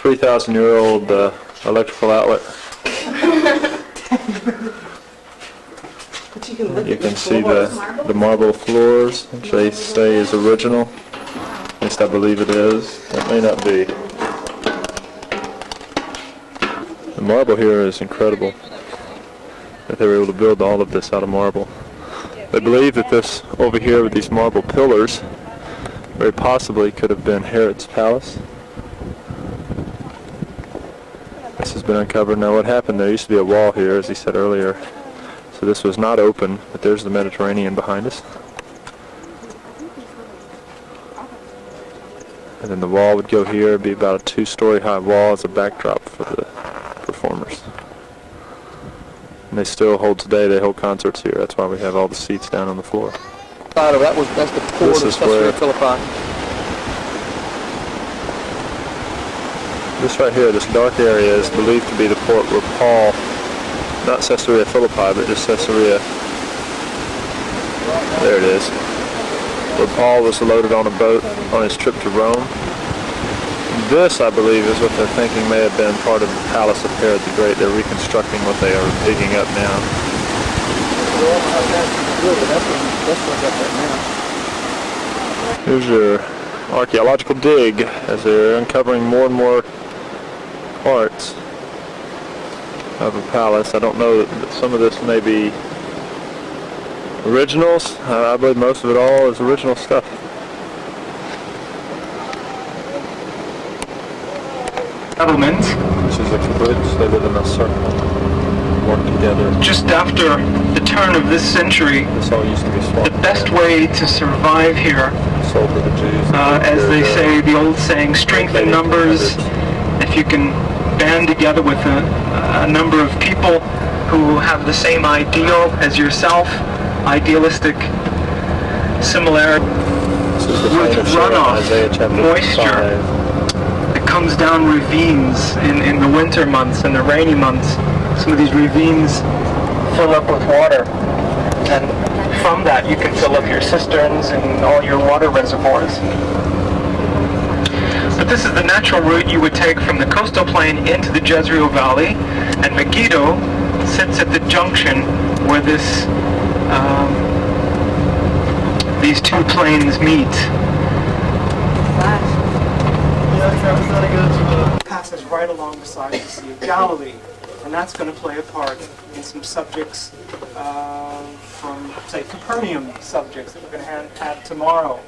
3,000-year-old electrical outlet. You can see the marble floors, which they say is original. At least I believe it is. That may not be. The marble here is incredible, that they were able to build all of this out of marble. They believe that this over here with these marble pillars very possibly could have been Herod's palace. This has been uncovered. Now what happened, there used to be a wall here, as he said earlier. So this was not open, but there's the Mediterranean behind us. And then the wall would go here, be about a 2-story high wall as a backdrop for the performers. And they still hold today, they hold concerts here. That's why we have all the seats down on the floor. That's the port of Caesarea Philippi. This right here, this dark area, is believed to be the port where Paul, not Caesarea Philippi, but just Caesarea, there it is, where Paul was loaded on a boat on his trip to Rome. This, I believe, is what they're thinking may have been part of the palace of Herod the Great. They're reconstructing what they are digging up now. Here's your archaeological dig as they're uncovering more and more parts of a palace. I don't know that some of this may be originals. I believe most of it all is original stuff. Settlement. This is a kibbutz. They live in a circle, work together. Just after the turn of this century, this all used to be the best way to survive here, sold to the Jews, as they say, the old saying, strength in numbers. If you can band together with a number of people who have the same ideal as yourself, idealistic similarity, with runoff, moisture that comes down ravines in the winter months and the rainy months. Some of these ravines fill up with water, and from that you can fill up your cisterns and all your water reservoirs. But this is the natural route you would take from the coastal plain into the Jezreel Valley, and Megiddo sits at the junction where these two plains meet. Passes right along beside the Sea of Galilee, and that's going to play a part in some subjects from, say, Capernaum subjects that we're going to add tomorrow.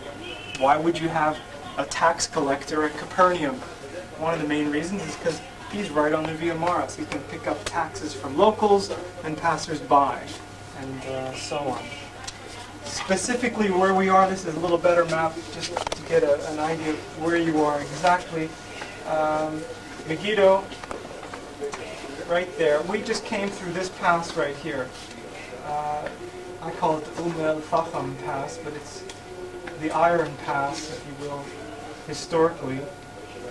Why would you have a tax collector at Capernaum? One of the main reasons is because he's right on the Via Maris. He can pick up taxes from locals and passers-by, and so on. Specifically where we are, this is a little better map just to get an idea of where you are exactly. Megiddo, right there. We just came through this pass right here. I call it the El Faham Pass, but it's the Iron Pass, if you will, historically.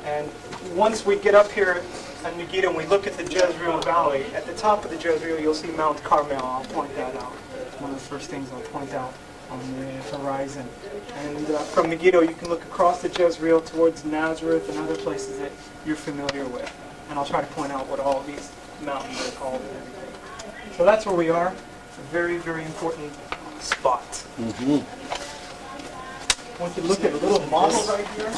And once we get up here at Megiddo and we look at the Jezreel Valley, at the top of the Jezreel you'll see Mount Carmel. I'll point that out. It's one of the first things I'll point out on the horizon. And from Megiddo you can look across the Jezreel towards Nazareth and other places that you're familiar with. And I'll try to point out what all of these mountains are called and everything. So that's where we are. It's a very, very important spot. Mm-hmm. I want you to look at a little model right here.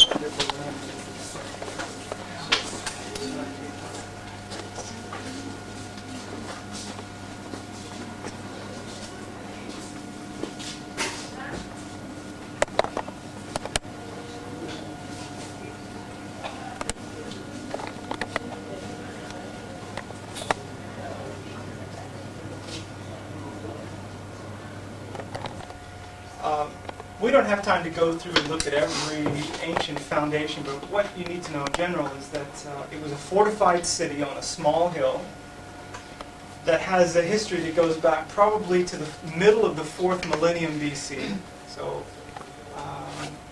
We don't have time to go through and look at every ancient foundation, but what you need to know in general is that it was a fortified city on a small hill that has a history that goes back probably to the middle of the 4th millennium BC, so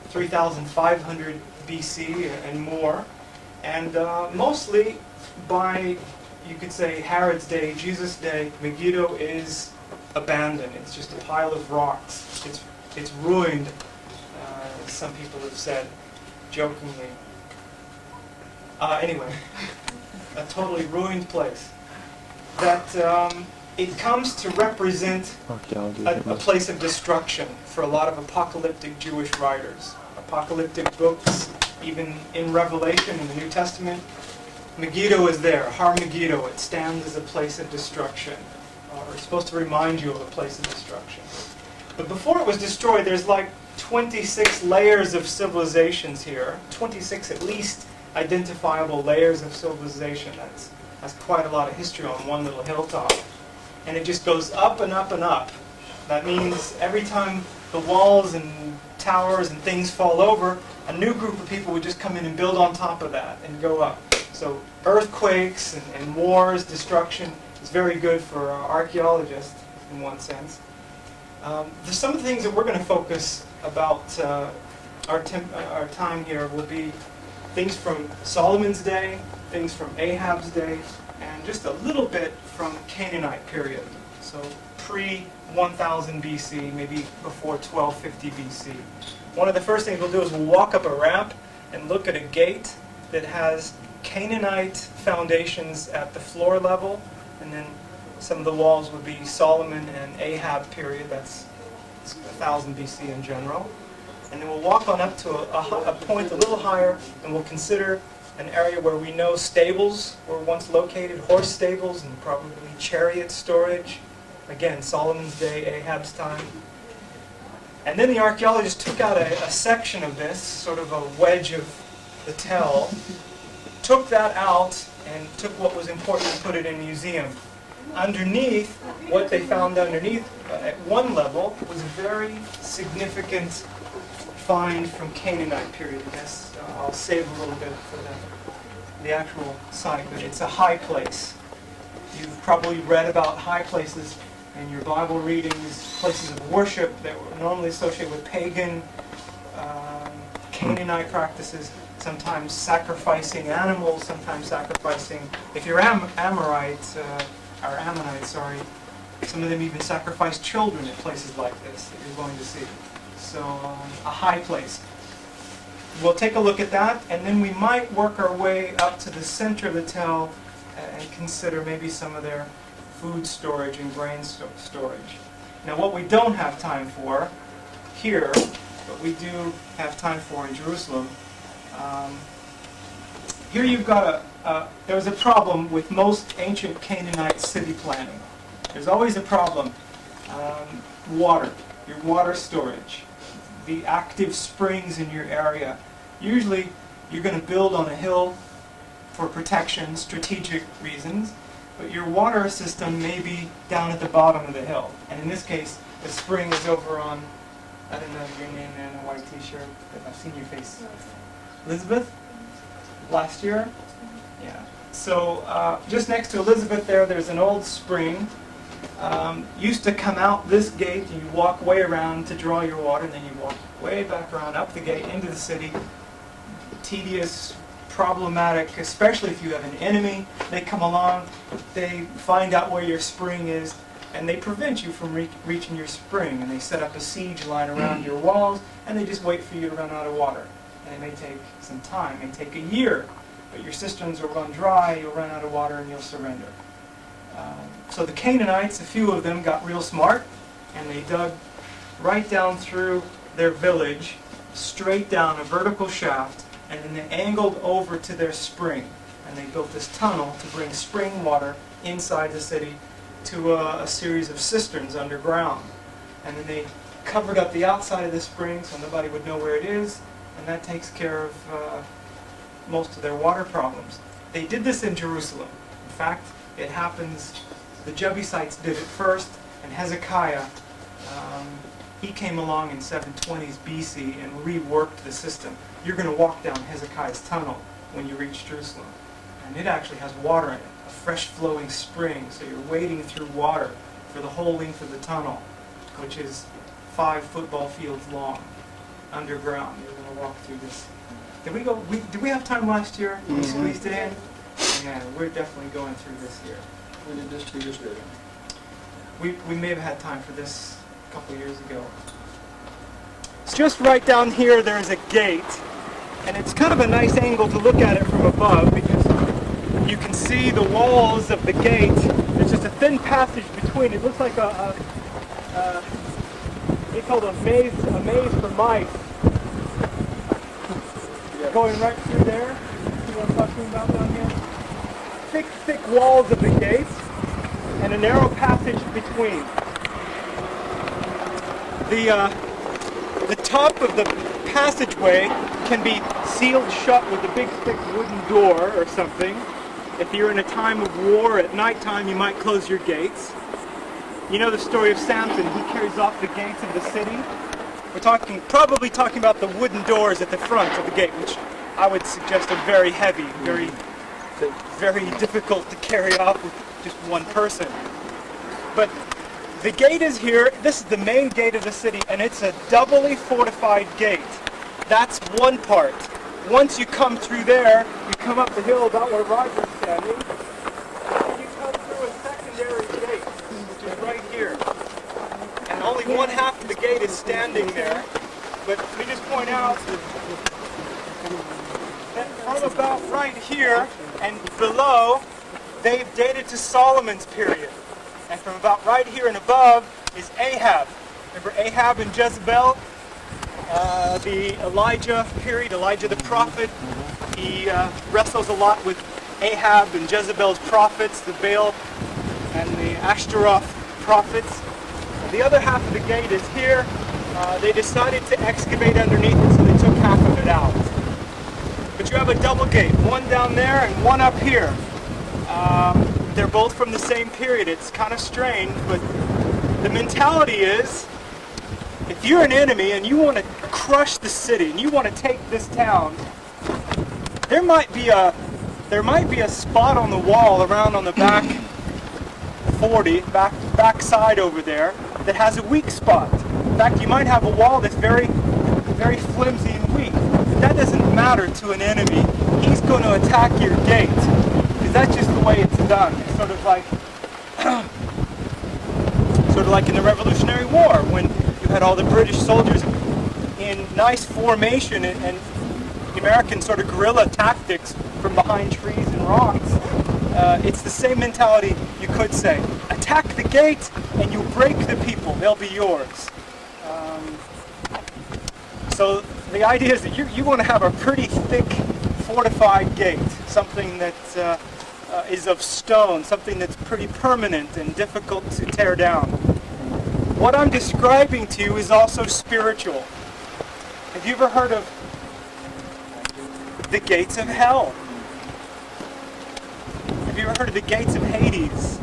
3,500 BC and more, and mostly by, you could say, Herod's day, Jesus' day, Megiddo is abandoned. It's just a pile of rocks. It's ruined, some people have said, jokingly. Anyway, a totally ruined place. That it comes to represent a place of destruction for a lot of apocalyptic Jewish writers. Apocalyptic books, even in Revelation in the New Testament, Megiddo is there, Har Megiddo. It stands as a place of destruction, or it's supposed to remind you of a place of destruction. But before it was destroyed, there's like 26 layers of civilizations here, 26 at least identifiable layers of civilization. That's quite a lot of history on one little hilltop. and it just goes up and up and up. That means every time the walls and towers and things fall over, a new group of people would just come in and build on top of that and go up. So earthquakes and wars, destruction is very good for archaeologists in one sense. There's some of the things that we're going to focus about our time here will be things from Solomon's day, things from Ahab's day, and just a little bit from Canaanite period. So pre-1000 BC, maybe before 1250 BC. One of the first things we'll do is we'll walk up a ramp and look at a gate that has Canaanite foundations at the floor level, and then some of the walls would be Solomon and Ahab period, that's 1000 BC in general. And then we'll walk on up to a point a little higher, and we'll consider an area where we know stables were once located, horse stables and probably chariot storage. Again, Solomon's day, Ahab's time. And then the archaeologists took out a section of this, sort of a wedge of the Tel, took that out and took what was important and put it in a museum. Underneath, what they found underneath, at one level, was a very significant find from Canaanite period. I guess I'll save a little bit for the actual site, but it's a high place. You've probably read about high places in your Bible readings, places of worship that were normally associated with pagan, Canaanite practices, sometimes sacrificing animals, sometimes sacrificing, if you're Amorites, or Ammonites, sorry, some of them even sacrifice children at places like this that you're going to see. So a high place. We'll take a look at that, and then we might work our way up to the center of the Tel and consider maybe some of their food storage and grain storage. Now what we don't have time for here, but we do have time for in Jerusalem, here you've got there was a problem with most ancient Canaanite city planning. There's always a problem. Water, your water storage, the active springs in your area. Usually you're going to build on a hill for protection, strategic reasons, but your water system may be down at the bottom of the hill. And in this case, the spring is over on, I don't know your name in a white t-shirt, but I've seen your face. Elizabeth? Last year? Yeah. So just next to Elizabeth there's an old spring. Used to come out this gate, and you walk way around to draw your water, and then you walk way back around up the gate into the city. Tedious, problematic, especially if you have an enemy. They come along, they find out where your spring is, and they prevent you from reaching your spring. And they set up a siege line around your walls, and they just wait for you to run out of water. And it may take some time, it may take a year, but your cisterns will run dry, you'll run out of water, and you'll surrender. So the Canaanites, a few of them, got real smart, and they dug right down through their village, straight down a vertical shaft, and then they angled over to their spring. And they built this tunnel to bring spring water inside the city to a series of cisterns underground. And then they covered up the outside of the spring so nobody would know where it is, and that takes care of most of their water problems. They did this in Jerusalem. In fact, it happens, the Jebusites did it first, and Hezekiah, he came along in 720s BC and reworked the system. You're going to walk down Hezekiah's tunnel when you reach Jerusalem. And it actually has water in it, a fresh flowing spring, so you're wading through water for the whole length of the tunnel, which is 5 football fields long, underground. You're going to walk through this. Did we have time last year? We squeezed it in? Yeah, we're definitely going through this year. We did this 2 years ago. We may have had time for this a couple years ago. Just right down here there's a gate, and it's kind of a nice angle to look at it from above because you can see the walls of the gate. There's just a thin passage between. It looks like they called a maze for mice. Going right through there. See what I'm talking about down here? Thick walls of the gates and a narrow passage between. The top of the passageway can be sealed shut with a big thick wooden door or something. If you're in a time of war at nighttime, you might close your gates. You know the story of Samson. He carries off the gates of the city. We're probably talking about the wooden doors at the front of the gate, which I would suggest are very heavy, very difficult to carry off with just one person. But the gate is here. This is the main gate of the city, and it's a doubly fortified gate. That's one part. Once you come through there, you come up the hill about where Roger's standing, and you come through a secondary gate, which is right here. And only one half of the gate is standing there. But let me just point out that from about right here and below, they've dated to Solomon's period. And from about right here and above is Ahab. Remember Ahab and Jezebel? The Elijah period, Elijah the prophet. He wrestles a lot with Ahab and Jezebel's prophets, the Baal and the Ashtaroth prophets. The other half of the gate is here. They decided to excavate underneath it, so they took half of it out. But you have a double gate, one down there and one up here. They're both from the same period. It's kind of strange, but the mentality is, if you're an enemy and you want to crush the city and you want to take this town, there might be a spot on the wall around on the back 40, back side over there, that has a weak spot. In fact, you might have a wall that's very flimsy and weak. But that doesn't matter to an enemy. He's going to attack your gate, because that's just the way it's done. It's sort of like in the Revolutionary War, when you had all the British soldiers in nice formation and the American sort of guerrilla tactics from behind trees and rocks. It's the same mentality, you could say. Attack the gate and you break the people, they'll be yours. So the idea is that you want to have a pretty thick, fortified gate, something that is of stone, something that's pretty permanent and difficult to tear down. What I'm describing to you is also spiritual. Have you ever heard of the gates of hell? Have you ever heard of the gates of Hades?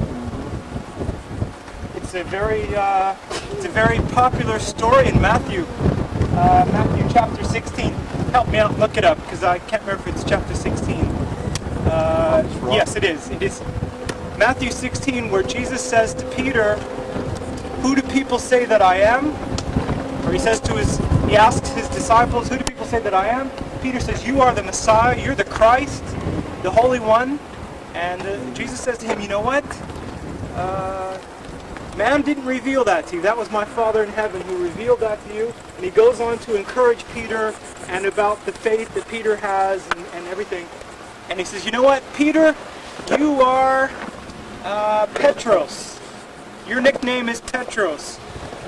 It's a very popular story in Matthew chapter 16. Help me out, look it up, because I can't remember if it's chapter 16. Yes, it is. It is Matthew 16, where Jesus says to Peter, "Who do people say that I am?" Or he asks his disciples, "Who do people say that I am?" Peter says, "You are the Messiah, you're the Christ, the Holy One." And Jesus says to him, "You know what? Man didn't reveal that to you. That was my Father in heaven who revealed that to you." And he goes on to encourage Peter and about the faith that Peter has and everything. And he says, "You know what, Peter? You are Petros. Your nickname is Petros.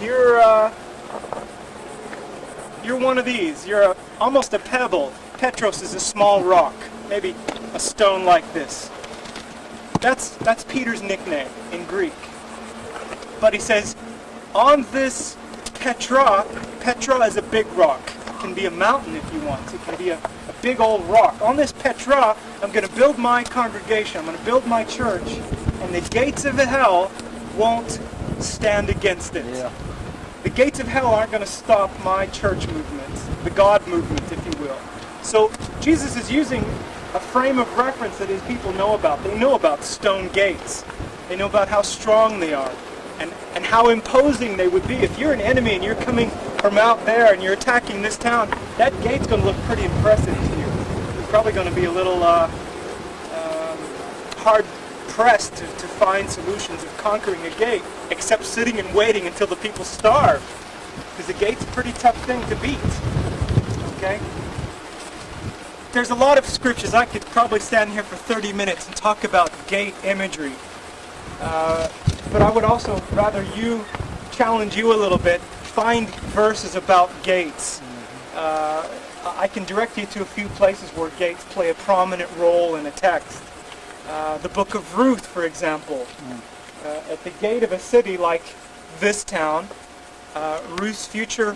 You're one of these. You're almost a pebble. Petros is a small rock, maybe a stone like this." That's Peter's nickname in Greek. But he says, on this Petra is a big rock. It can be a mountain if you want. It can be a big old rock. On this Petra, I'm going to build my congregation. I'm going to build my church, and the gates of hell won't stand against it. Yeah. The gates of hell aren't going to stop my church movement, the God movement, if you will. So Jesus is using a frame of reference that his people know about. They know about stone gates. They know about how strong they are and how imposing they would be. If you're an enemy and you're coming from out there and you're attacking this town, that gate's going to look pretty impressive to you. You're probably going to be a little hard-pressed to find solutions of conquering a gate, except sitting and waiting until the people starve. Because the gate's a pretty tough thing to beat. Okay? There's a lot of scriptures. I could probably stand here for 30 minutes and talk about gate imagery. But I would also rather challenge you a little bit. Find verses about gates. I can direct you to a few places where gates play a prominent role in a text. The book of Ruth, for example. At the gate of a city like this town, Ruth's future,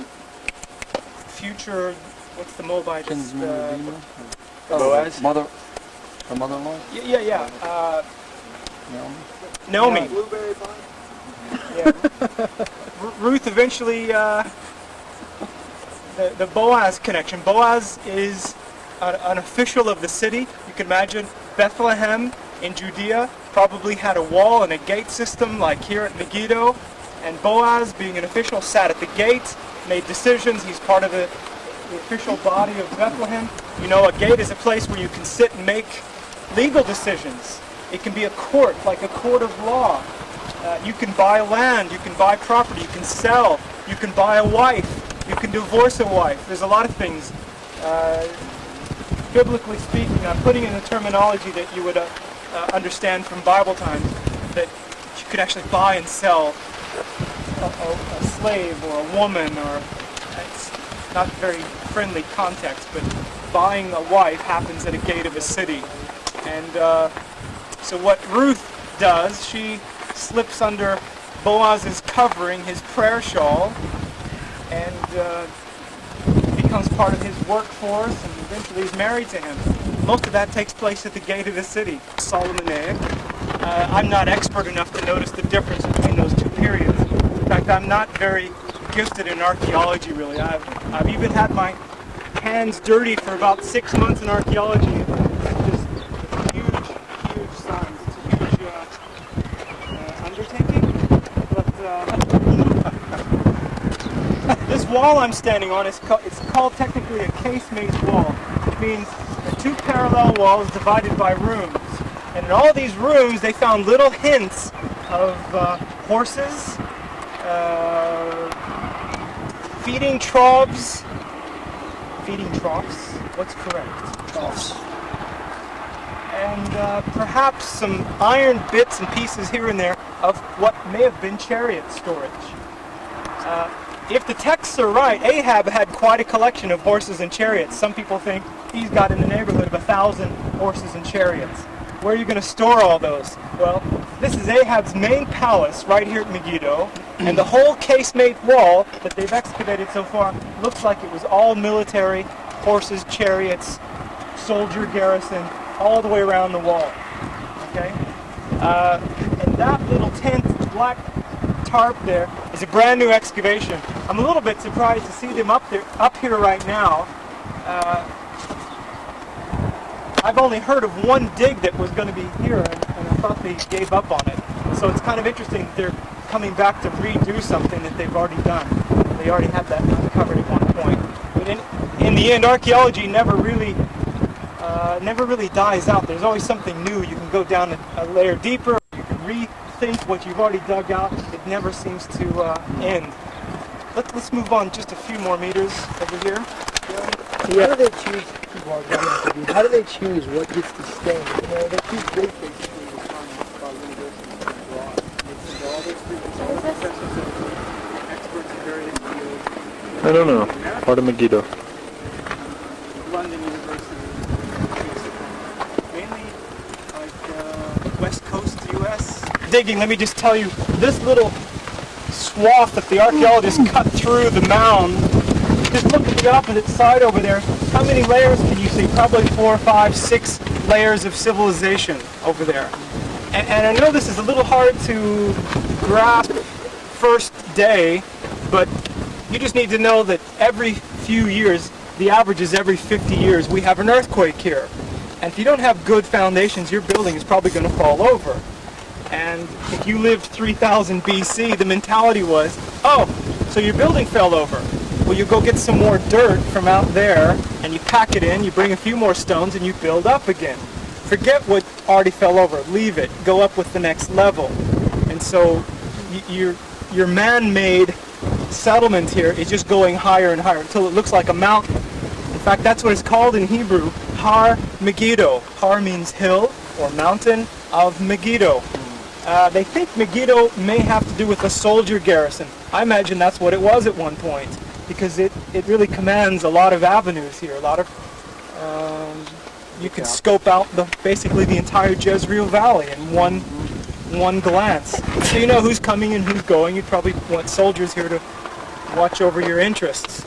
what's the Moabite? Boaz? Her mother-in-law? Yeah. Naomi. Blueberry vine? Yeah. Ruth eventually, the Boaz connection. Boaz is an official of the city. You can imagine Bethlehem in Judea probably had a wall and a gate system like here at Megiddo. And Boaz, being an official, sat at the gate, made decisions. He's part of the official body of Bethlehem. You know, a gate is a place where you can sit and make legal decisions. It can be a court, like a court of law. You can buy land, you can buy property, you can sell, you can buy a wife, you can divorce a wife. There's a lot of things. Biblically speaking, I'm putting in the terminology that you would understand from Bible times, that you could actually buy and sell a slave or a woman, or it's not very friendly context, but buying a wife happens at a gate of a city. And so what Ruth does, she slips under Boaz's covering, his prayer shawl, and becomes part of his workforce, and eventually is married to him. Most of that takes place at the gate of the city, Solomonaic. I'm not expert enough to notice the difference between those two periods. In fact, I'm not very gifted in archaeology, really. I've even had my hands dirty for about 6 months in archaeology. It's just huge science. It's a huge undertaking. But this wall I'm standing on, it's called technically a casemate wall. It means two parallel walls divided by rooms. And in all these rooms, they found little hints of horses, feeding troughs. What's correct? Troughs. And perhaps some iron bits and pieces here and there of what may have been chariot storage. If the texts are right, Ahab had quite a collection of horses and chariots. Some people think he's got in the neighborhood of 1,000 horses and chariots. Where are you going to store all those? Well, this is Ahab's main palace right here at Megiddo, and the whole casemate wall that they've excavated so far looks like it was all military, horses, chariots, soldier garrison, all the way around the wall. Okay? And that little tent, black tarp there, is a brand new excavation. I'm a little bit surprised to see them up here right now. I've only heard of one dig that was going to be here, and I thought they gave up on it. So it's kind of interesting that they're coming back to redo something that they've already done. They already had that uncovered at one point. But in the end, archaeology never really dies out. There's always something new. You can go down a layer deeper. You can rethink what you've already dug out. It never seems to end. Let's move on just a few more meters over here. Yeah. How do they choose what gets to stay? You know, they choose basically about universities abroad. Experts in various fields. I don't know. Part of Megiddo. London University. Mainly like West Coast U.S. Digging, let me just tell you, this little swath that the archaeologists cut through the mound, just look at the opposite side over there. How many layers can you see? Probably 4, 5, 6 layers of civilization over there. And I know this is a little hard to grasp first day, but you just need to know that every few years, the average is every 50 years, we have an earthquake here. And if you don't have good foundations, your building is probably going to fall over. And if you lived 3000 BC, the mentality was, oh, so your building fell over. Well, you go get some more dirt from out there, and you pack it in, you bring a few more stones, and you build up again. Forget what already fell over. Leave it. Go up with the next level. And so your man-made settlement here is just going higher and higher until it looks like a mountain. In fact, that's what it's called in Hebrew, Har Megiddo. Har means hill or mountain of Megiddo. They think Megiddo may have to do with a soldier garrison. I imagine that's what it was at one point, because it really commands a lot of avenues here. A lot of you can scope out basically the entire Jezreel Valley in one glance. So you know who's coming and who's going. You probably want soldiers here to watch over your interests.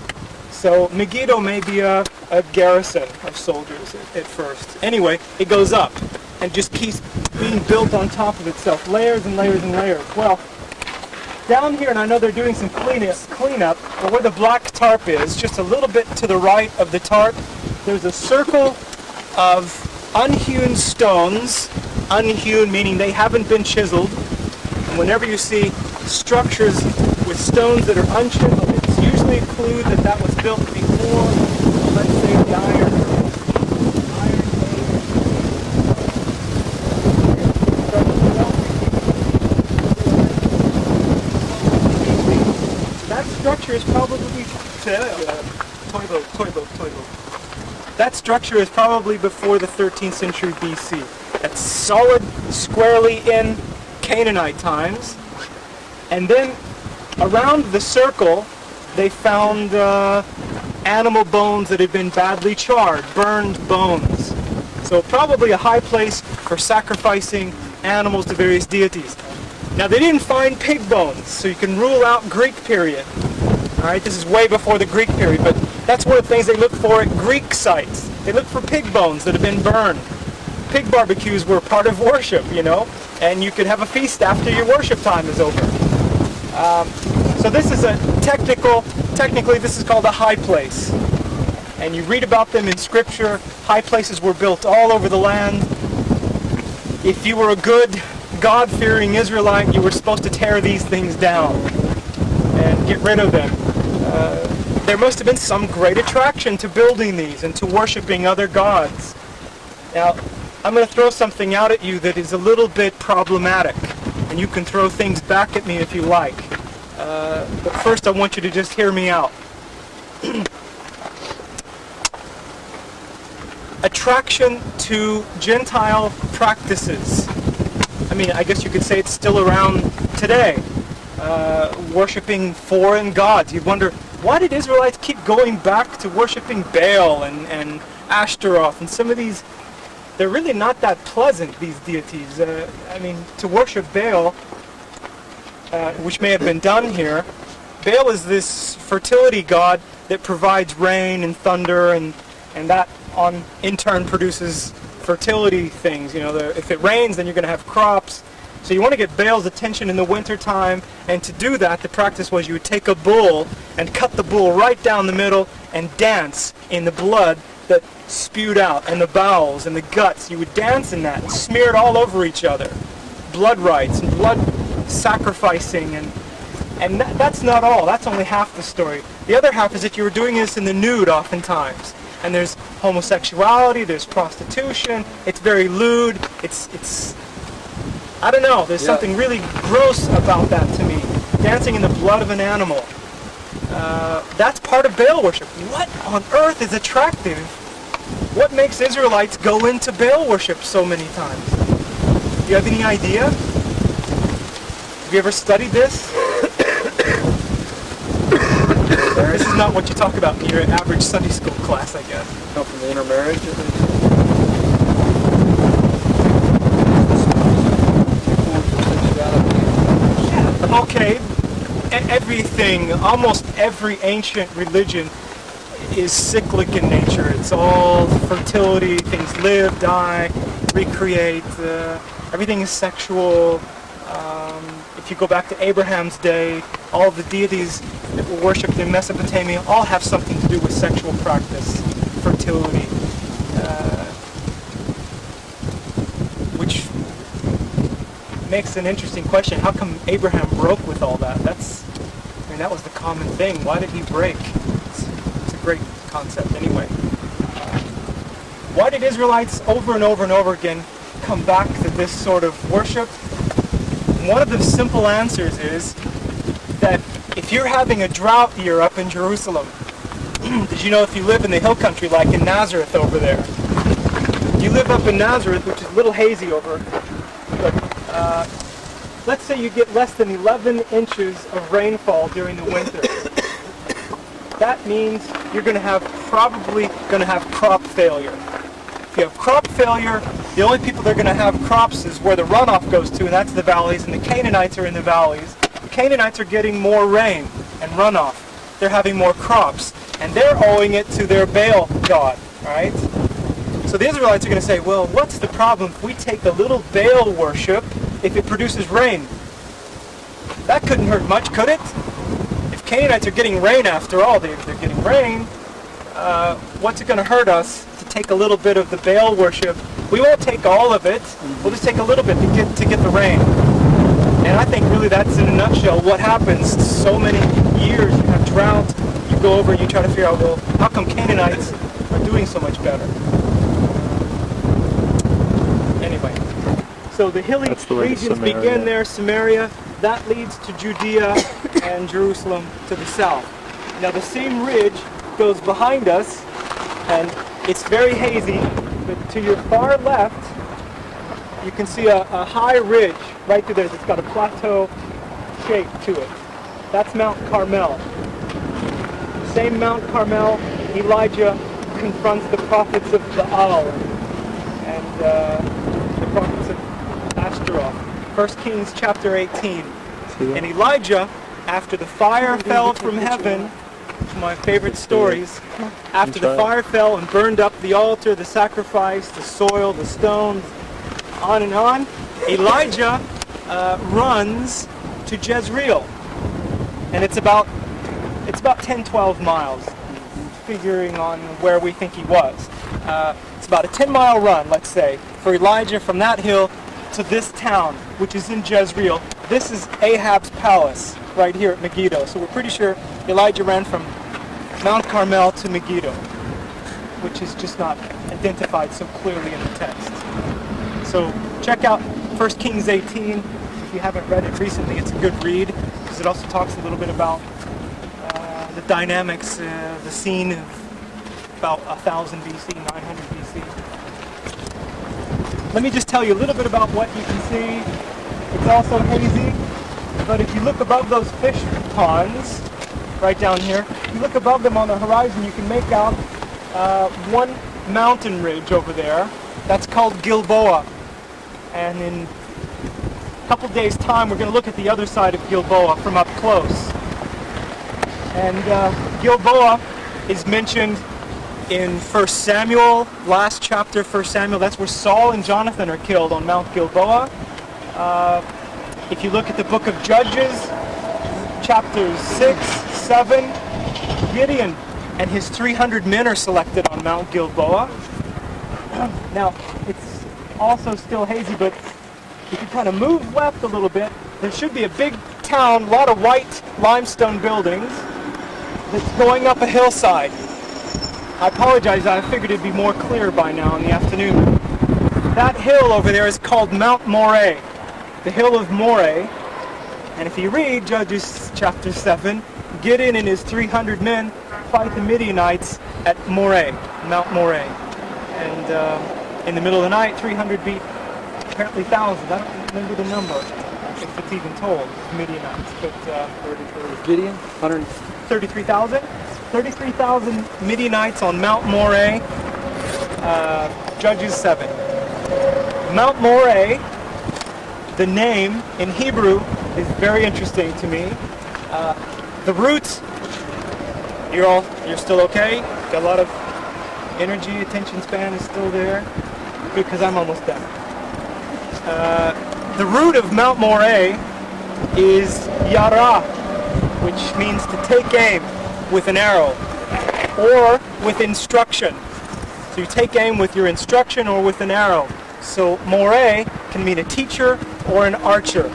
So Megiddo may be a garrison of soldiers at first. Anyway, it goes up and just keeps being built on top of itself, layers and layers and layers. Well, down here, and I know they're doing some cleanup, but where the black tarp is, just a little bit to the right of the tarp, there's a circle of unhewn stones. Unhewn meaning they haven't been chiseled. And whenever you see structures with stones that are unchiseled, it's usually a clue that that was built before, let's say, the Iron Age. That structure is probably That structure is probably before the 13th century BC. It's solid, squarely in Canaanite times. And then around the circle, they found animal bones that had been badly charred, burned bones. So probably a high place for sacrificing animals to various deities. Now they didn't find pig bones, so you can rule out Greek period. All right, this is way before the Greek period, but that's one of the things they look for at Greek sites. They look for pig bones that have been burned. Pig barbecues were part of worship, you know, and you could have a feast after your worship time is over. So this is a technically this is called a high place. And you read about them in scripture. High places were built all over the land. If you were a good, God-fearing Israelite, you were supposed to tear these things down and get rid of them. There must have been some great attraction to building these and to worshiping other gods. Now, I'm going to throw something out at you that is a little bit problematic, and you can throw things back at me if you like. But first I want you to just hear me out. Attraction to Gentile practices. I mean, I guess you could say it's still around today. Worshipping foreign gods. You wonder, why did Israelites keep going back to worshipping Baal and Ashtaroth and some of these? They're really not that pleasant, these deities. I mean, to worship Baal, which may have been done here, Baal is this fertility god that provides rain and thunder, and that in turn produces fertility things. You know, if it rains, then you're going to have crops. So you want to get Baal's attention in the winter time, and to do that, the practice was you would take a bull and cut the bull right down the middle and dance in the blood that spewed out, and the bowels and the guts. You would dance in that and smear it all over each other. Blood rites and blood sacrificing, and that's not all. That's only half the story. The other half is that you were doing this in the nude oftentimes. And there's homosexuality, there's prostitution, it's very lewd, it's I don't know, there's something really gross about that to me. Dancing in the blood of an animal. That's part of Baal worship. What on earth is attractive? What makes Israelites go into Baal worship so many times? Do you have any idea? Have you ever studied this? This is not what you talk about in your average Sunday school class, I guess. Come from the intermarriage? Okay, everything, almost every ancient religion is cyclic in nature. It's all fertility, things live, die, recreate, everything is sexual. If you go back to Abraham's day, all the deities that were worshipped in Mesopotamia all have something to do with sexual practice, fertility, which makes an interesting question. How come Abraham broke with all that? That was the common thing. Why did he break? It's a great concept anyway. Why did Israelites over and over and over again come back to this sort of worship? One of the simple answers is that if you're having a drought year up in Jerusalem, did you know if you live in the hill country like in Nazareth over there, you live up in Nazareth, which is a little hazy over, but let's say you get less than 11 inches of rainfall during the winter. That means you're probably going to have crop failure. If you have crop failure, the only people that are going to have crops is where the runoff goes to, and that's the valleys, and the Canaanites are in the valleys. The Canaanites are getting more rain and runoff. They're having more crops, and they're owing it to their Baal god, right? So the Israelites are going to say, well, what's the problem if we take a little Baal worship if it produces rain? That couldn't hurt much, could it? If Canaanites are getting rain after all, they're getting rain, what's it going to hurt us to take a little bit of the Baal worship? We won't take all of it. We'll just take a little bit to get the rain. And I think really that's in a nutshell what happens. So many years you have drought, you go over and you try to figure out, well, how come Canaanites are doing so much better? Anyway, so the hilly regions begin there, Samaria, that leads to Judea and Jerusalem to the south. Now the same ridge goes behind us, and it's very hazy, but to your far left, you can see a high ridge right through there. It's got a plateau shape to it. That's Mount Carmel. Same Mount Carmel, Elijah confronts the prophets of Baal and the prophets of Ashtaroth. 1 Kings chapter 18. And Elijah, after the fire fell from heaven, one of my favorite stories, after the fire fell and burned up the altar, the sacrifice, the soil, the stones, on and on, Elijah runs to Jezreel. And it's about 10-12 miles, figuring on where we think he was. It's about a 10-mile run, let's say, for Elijah from that hill to this town, which is in Jezreel. This is Ahab's palace right here at Megiddo. So we're pretty sure Elijah ran from Mount Carmel to Megiddo, which is just not identified so clearly in the text. So check out 1 Kings 18. If you haven't read it recently, it's a good read, because it also talks a little bit about the dynamics, the scene of about 1000 BC, 900 BC. Let me just tell you a little bit about what you can see. It's also hazy, but if you look above those fish ponds, right down here, if you look above them on the horizon, you can make out one mountain ridge over there. That's called Gilboa. And in a couple days' time, we're going to look at the other side of Gilboa from up close. And Gilboa is mentioned in 1 Samuel, last chapter, 1 Samuel. That's where Saul and Jonathan are killed on Mount Gilboa. If you look at the book of Judges, chapters 6, 7, Gideon and his 300 men are selected on Mount Gilboa. Now, it's also still hazy, but if you kind of move left a little bit, there should be a big town, a lot of white limestone buildings, that's going up a hillside. I apologize, I figured it'd be more clear by now in the afternoon. That hill over there is called Mount Moreh, the hill of Moreh. And if you read Judges chapter 7, Gideon and his 300 men fight the Midianites at Moreh, Mount Moreh. And in the middle of the night, 300 beat apparently thousands. I don't remember the number, if it's even told, Midianites. But Gideon? 33,000? 33,000 Midianites on Mount Moreh, Judges 7. Mount Moreh, the name in Hebrew, is very interesting to me. The roots, you're still okay? Got a lot of energy, attention span is still there? Good, because I'm almost done. The root of Mount Moreh is Yara, which means to take aim with an arrow, or with instruction. So you take aim with your instruction or with an arrow. So Moreh can mean a teacher or an archer.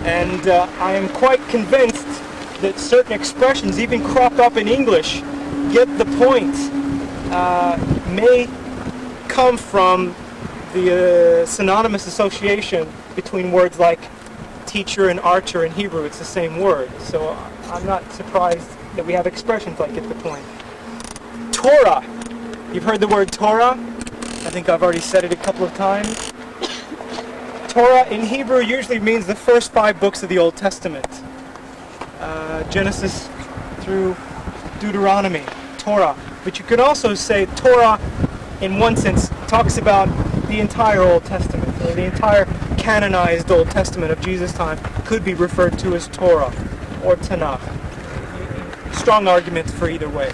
And I am quite convinced that certain expressions, even cropped up in English, get the point, may come from the synonymous association between words like teacher and archer in Hebrew. It's the same word. So I'm not surprised that we have expressions like get the point. Torah. You've heard the word Torah? I think I've already said it a couple of times. Torah in Hebrew usually means the first 5 books of the Old Testament. Genesis through Deuteronomy, Torah. But you could also say Torah, in one sense, talks about the entire Old Testament, or the entire canonized Old Testament of Jesus' time could be referred to as Torah or Tanakh. Strong arguments for either way.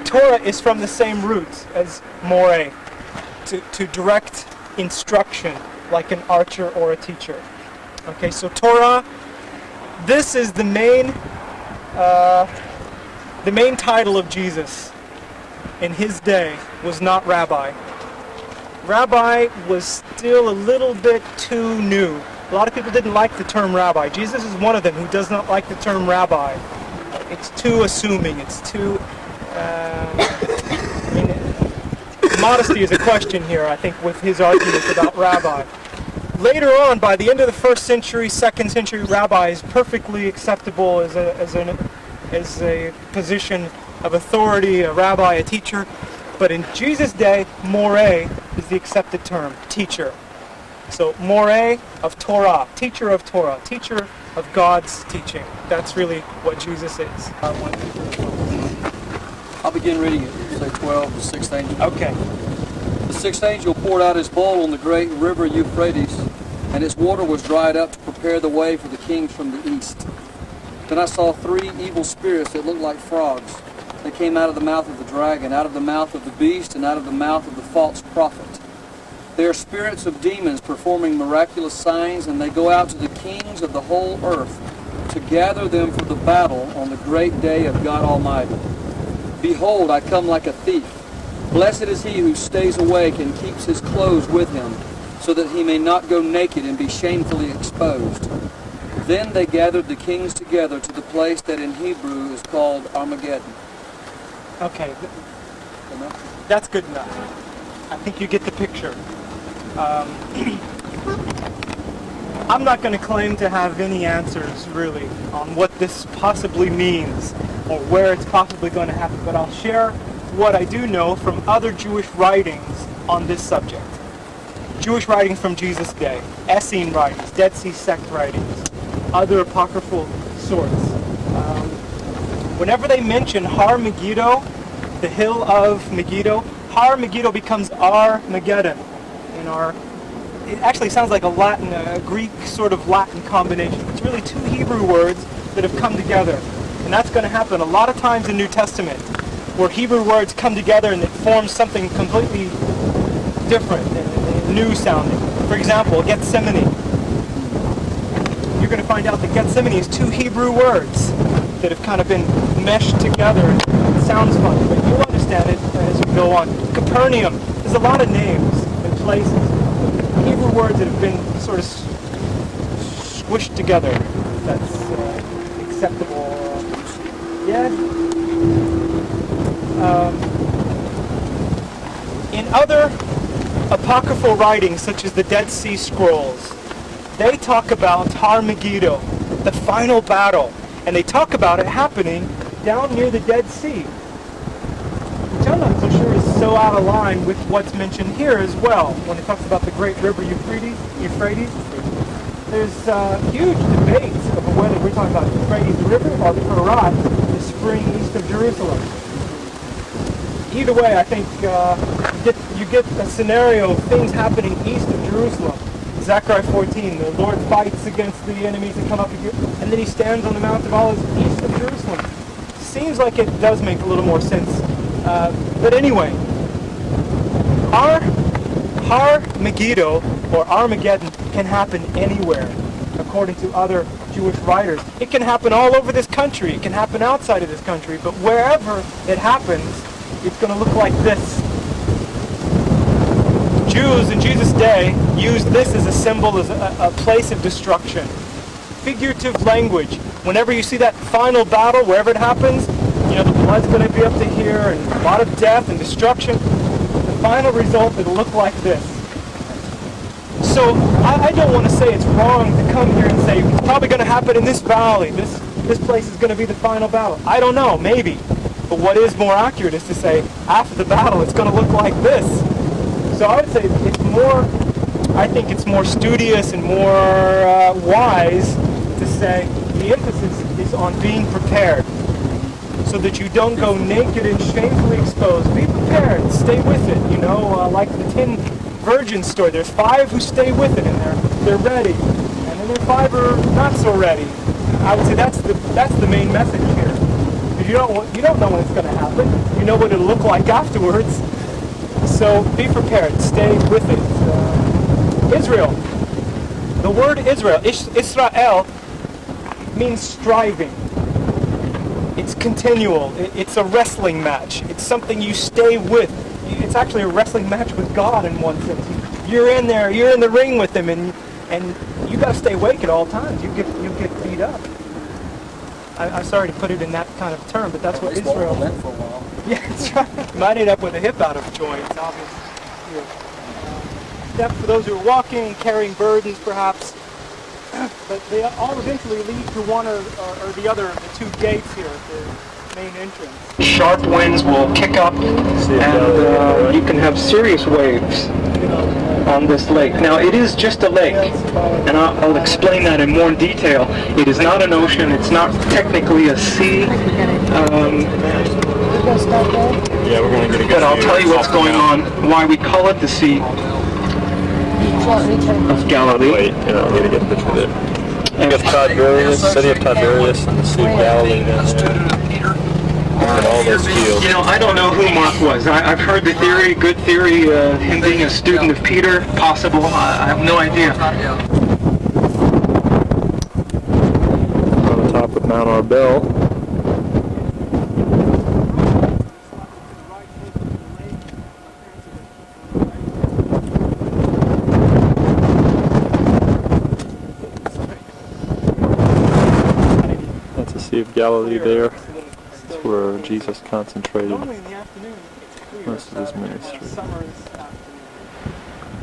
Torah is from the same roots as Moreh, to direct instruction like an archer or a teacher. Okay, so Torah, this is the main title of Jesus in his day was not rabbi. Rabbi was still a little bit too new. A lot of people didn't like the term rabbi. Jesus is one of them who does not like the term rabbi. It's too assuming. It's too... modesty is a question here, I think, with his argument about rabbi. Later on, by the end of the 1st century, 2nd century, rabbi is perfectly acceptable as a position of authority, a rabbi, a teacher. But in Jesus' day, moreh is the accepted term, teacher. So moreh of Torah, teacher of Torah, teacher of God's teaching. That's really what Jesus is. I'll begin reading it. Say 12, the 6th angel. Okay. The 6th angel poured out his bowl on the great river Euphrates, and its water was dried up to prepare the way for the kings from the east. Then I saw 3 evil spirits that looked like frogs. They came out of the mouth of the dragon, out of the mouth of the beast, and out of the mouth of the false prophet. They are spirits of demons performing miraculous signs, and they go out to the kings of the whole earth to gather them for the battle on the great day of God Almighty. Behold, I come like a thief. Blessed is he who stays awake and keeps his clothes with him, so that he may not go naked and be shamefully exposed. Then they gathered the kings together to the place that in Hebrew is called Armageddon. Okay, that's good enough. I think you get the picture. I'm not going to claim to have any answers, really, on what this possibly means or where it's possibly going to happen, but I'll share what I do know from other Jewish writings on this subject. Jewish writings from Jesus' day, Essene writings, Dead Sea sect writings, other apocryphal sorts. Whenever they mention Har Megiddo, the hill of Megiddo, Har Megiddo becomes Armageddon. It actually sounds like a Greek sort of Latin combination. It's really 2 Hebrew words that have come together. And that's going to happen a lot of times in New Testament, where Hebrew words come together and it forms something completely different and new sounding. For example, Gethsemane. You're going to find out that Gethsemane is 2 Hebrew words that have kind of been meshed together. It sounds funny, but you'll understand it as we go on. Capernaum. There's a lot of names and places. Hebrew words that have been sort of squished together. That's acceptable. Yeah. In other apocryphal writings, such as the Dead Sea Scrolls, they talk about Har Megiddo, the final battle, and they talk about it happening down near the Dead Sea, which I'm not so sure is so out of line with what's mentioned here as well. When it talks about the great river Euphrates, there's huge debates over whether we're talking about Euphrates the river or Parat, the spring east of Jerusalem. Either way, I think you get a scenario of things happening east of Jerusalem. Zechariah 14, the Lord fights against the enemies that come up against, and then he stands on the Mount of Olives east of Jerusalem. Seems like it does make a little more sense. But anyway, Har Megiddo, or Armageddon, can happen anywhere, according to other Jewish writers. It can happen all over this country. It can happen outside of this country. But wherever it happens, it's going to look like this. Jews in Jesus' day used this as a symbol, as a place of destruction. Figurative language. Whenever you see that final battle, wherever it happens, the blood's going to be up to here, and a lot of death and destruction. The final result, it'll look like this. So I don't want to say it's wrong to come here and say it's probably going to happen in this valley. This place is going to be the final battle. I don't know, maybe. But what is more accurate is to say after the battle, it's going to look like this. So I would say I think it's more studious and more wise to say the emphasis is on being prepared, so that you don't go naked and shamefully exposed. Be prepared. Stay with it. Like the 10 virgins story. There's 5 who stay with it, and they're ready, and then there's 5 who are not so ready. I would say that's the main message here. Because you don't know when it's going to happen. You know what it'll look like afterwards. So be prepared. Stay with it. Israel. The word Israel, Israel, means striving. It's continual. It's a wrestling match. It's something you stay with. It's actually a wrestling match with God in one sense. You're in there. You're in the ring with Him, and you got to stay awake at all times. You get beat up. I'm sorry to put it in that kind of term, but that's what Israel meant for a while. Yeah, that's right. Might end up with a hip out of joint, obviously. Steps for those who are walking, carrying burdens, perhaps. But they all eventually lead to one or the other of the two gates here at the main entrance. Sharp winds will kick up, and you can have serious waves on this lake. Now, it is just a lake, and I'll explain that in more detail. It is not an ocean. It's not technically a sea. Yeah, we're going to get a good But I'll tell you what's going on, why we call it the Sea of Galilee. Wait, I'm going to get a picture of it. You got Tiberias, city of Tiberias, and the Sea of Galilee down there. And all those fields. You know, I don't know who Mark was. I've heard the theory, good theory, him being a student of Peter, possible. I have no idea. On the top of Mount Arbel. That's the Sea of Galilee there. That's where Jesus concentrated most of his ministry.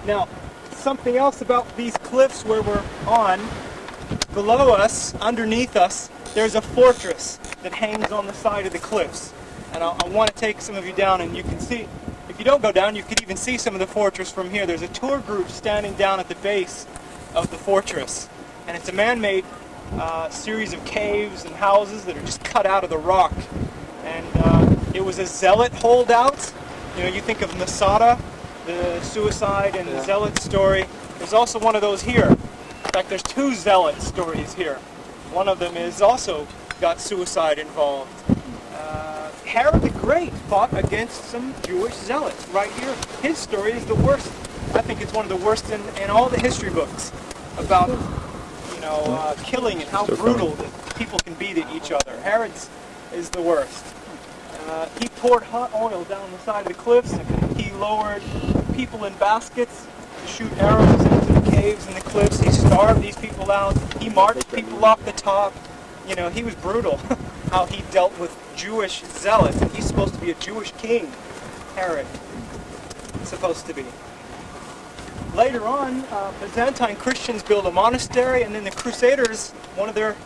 Now, something else about these cliffs where we're on, below us, underneath us, there's a fortress that hangs on the side of the cliffs. And I want to take some of you down, and you can see, if you don't go down, you could even see some of the fortress from here. There's a tour group standing down at the base of the fortress. And it's a man-made series of caves and houses that are just cut out of the rock. And it was a zealot holdout. You know, you think of Masada, the suicide and the zealot story. There's also one of those here. In fact, there's two zealot stories here. One of them is also got suicide involved. Herod the Great fought against some Jewish zealots right here. His story is the worst. I think it's one of the worst in all the history books about, killing and how brutal that people can be to each other. Herod's is the worst. He poured hot oil down the side of the cliffs. He lowered people in baskets to shoot arrows into the caves and the cliffs. He starved these people out. He marched people off the top. You know, he was brutal how he dealt with Jewish zealots. And he's supposed to be a Jewish king, Herod. Supposed to be. Later on, Byzantine Christians built a monastery, and then the Crusaders, one of their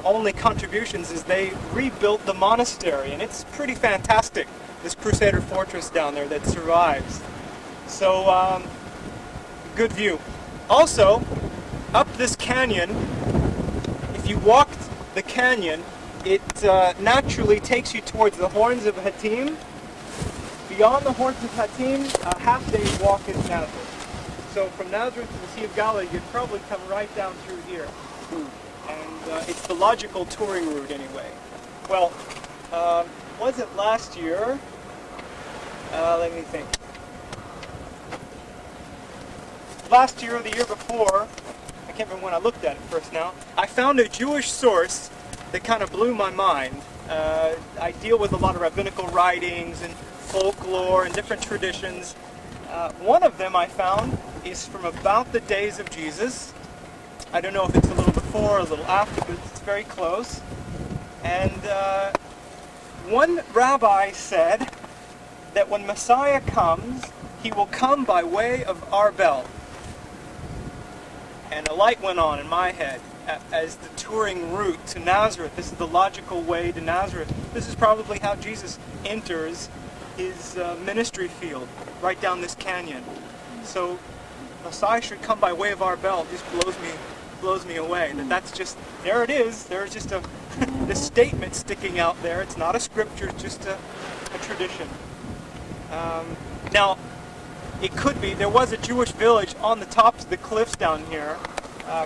only contributions is they rebuilt the monastery, and it's pretty fantastic, this Crusader fortress down there that survives. So, good view. Also, up this canyon, if you walked the canyon, it naturally takes you towards the Horns of Hattim. Beyond the Horns of Hattim, a half-day's walk is Nazareth. So from Nazareth to the Sea of Galilee, you'd probably come right down through here. And it's the logical touring route anyway. Well, was it last year? Let me think. Last year or the year before, I can't remember when I looked at it first now, I found a Jewish source that kind of blew my mind. I deal with a lot of rabbinical writings and folklore and different traditions. One of them I found is from about the days of Jesus. I don't know if it's a little before or a little after, but it's very close. And one rabbi said that when Messiah comes, he will come by way of Arbel. And a light went on in my head as the touring route to Nazareth. This is the logical way to Nazareth. This is probably how Jesus enters his ministry field, right down this canyon. So Messiah should come by way of Arbel. It just blows me away. That's just, there it is. There's just this statement sticking out there. It's not a scripture, it's just a tradition. Now, it could be, there was a Jewish village on the tops of the cliffs down here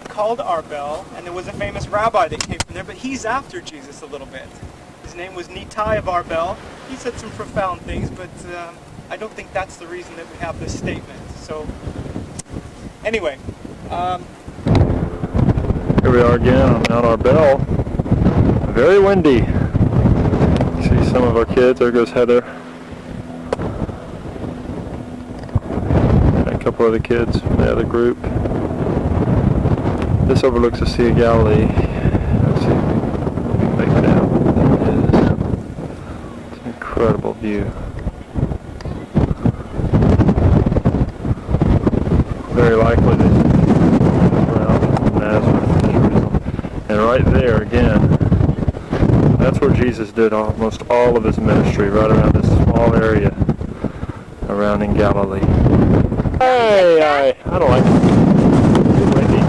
called Arbel, and there was a famous rabbi that came from there, but he's after Jesus a little bit. His name was Nitai of Arbel. He said some profound things, but I don't think that's the reason that we have this statement. So, anyway, Here we are again on Mount Arbel. Very windy. See some of our kids. There goes Heather. And a couple other kids from the other group. This overlooks the Sea of Galilee. Let's see if we can make it out. There it is. It's an incredible view. Very likely that and right there again, that's where Jesus did almost all of his ministry, right around this small area around in Galilee. Hey, I don't like it. Too windy.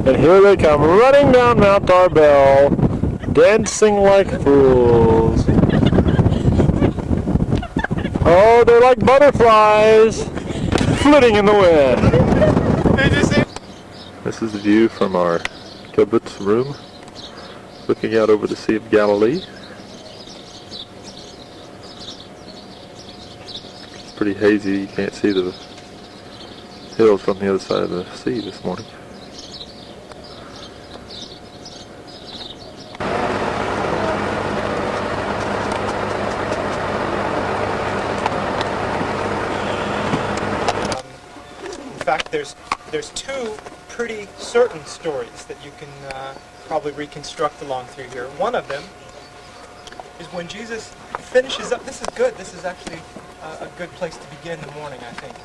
And here they come, running down Mount Arbel, dancing like fools. Oh, they're like butterflies, flitting in the wind. This is the view from our kibbutz room, looking out over the Sea of Galilee. It's pretty hazy, you can't see the hills from the other side of the sea this morning. In fact, there's two pretty certain stories that you can probably reconstruct along through here. One of them is when Jesus finishes up. This is good. This is actually a good place to begin the morning, I think.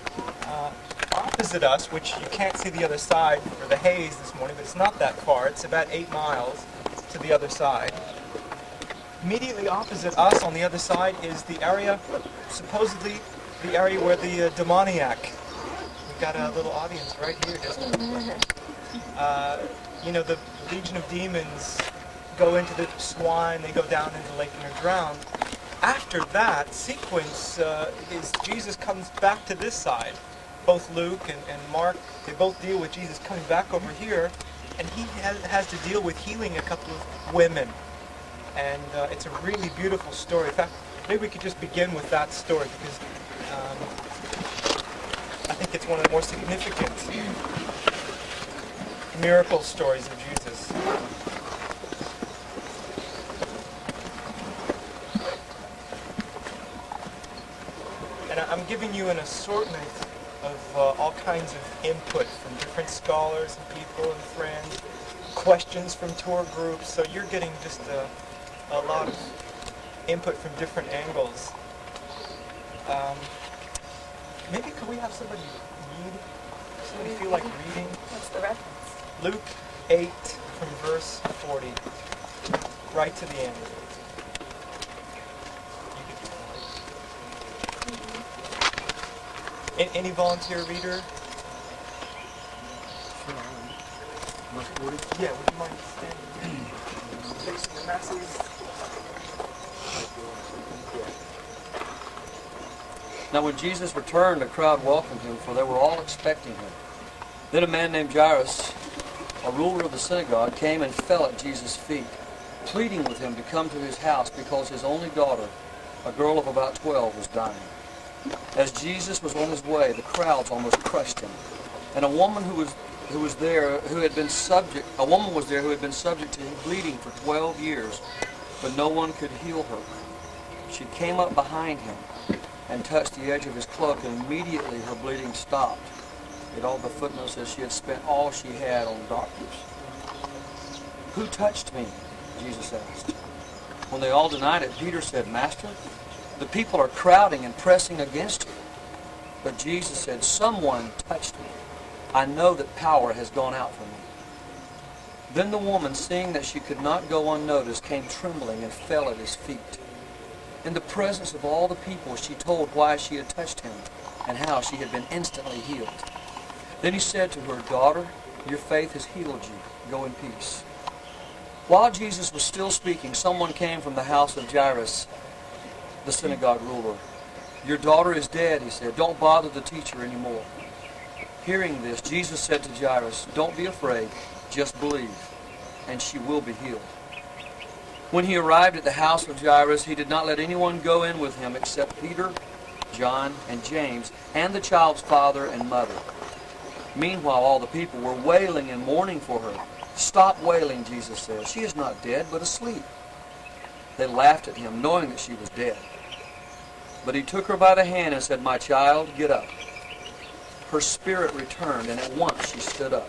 Opposite us, which you can't see the other side for the haze this morning, but it's not that far. It's about 8 miles to the other side. Immediately opposite us on the other side is the area, supposedly the area where the demoniac. We've got a little audience right here. You know, the legion of demons go into the swine, they go down into the lake and are drowned. After that sequence is Jesus comes back to this side. Both Luke and Mark, they both deal with Jesus coming back over here, and he has to deal with healing a couple of women. And it's a really beautiful story. In fact, maybe we could just begin with that story, because I think it's one of the more significant miracle stories of Jesus. And I'm giving you an assortment of all kinds of input from different scholars and people and friends, questions from tour groups, so you're getting just a lot of input from different angles. Maybe could we have somebody read? Somebody feel like reading? What's the reference? Luke 8 from verse 40, right to the end. Any volunteer reader? Verse 40? Yeah, would you mind standing facing the masses? Now when Jesus returned, a crowd welcomed him, for they were all expecting him. Then a man named Jairus, a ruler of the synagogue, came and fell at Jesus' feet, pleading with him to come to his house because his only daughter, a girl of about 12, was dying. As Jesus was on his way, the crowds almost crushed him, and a woman was there who had been subject to bleeding for 12 years, but no one could heal her. She came up behind him and touched the edge of his cloak, and immediately her bleeding stopped. Yet all the footnote says she had spent all she had on doctors. "Who touched me?" Jesus asked. When they all denied it, Peter said, "Master, the people are crowding and pressing against you." But Jesus said, "Someone touched me. I know that power has gone out from me." Then the woman, seeing that she could not go unnoticed, came trembling and fell at his feet. In the presence of all the people, she told why she had touched him and how she had been instantly healed. Then he said to her, "Daughter, your faith has healed you. Go in peace." While Jesus was still speaking, someone came from the house of Jairus, the synagogue ruler. "Your daughter is dead," he said. "Don't bother the teacher anymore." Hearing this, Jesus said to Jairus, "Don't be afraid, just believe, and she will be healed." When he arrived at the house of Jairus, he did not let anyone go in with him except Peter, John, and James, and the child's father and mother. Meanwhile, all the people were wailing and mourning for her. "Stop wailing," Jesus said. "She is not dead, but asleep." They laughed at him, knowing that she was dead. But he took her by the hand and said, "My child, get up." Her spirit returned, and at once she stood up.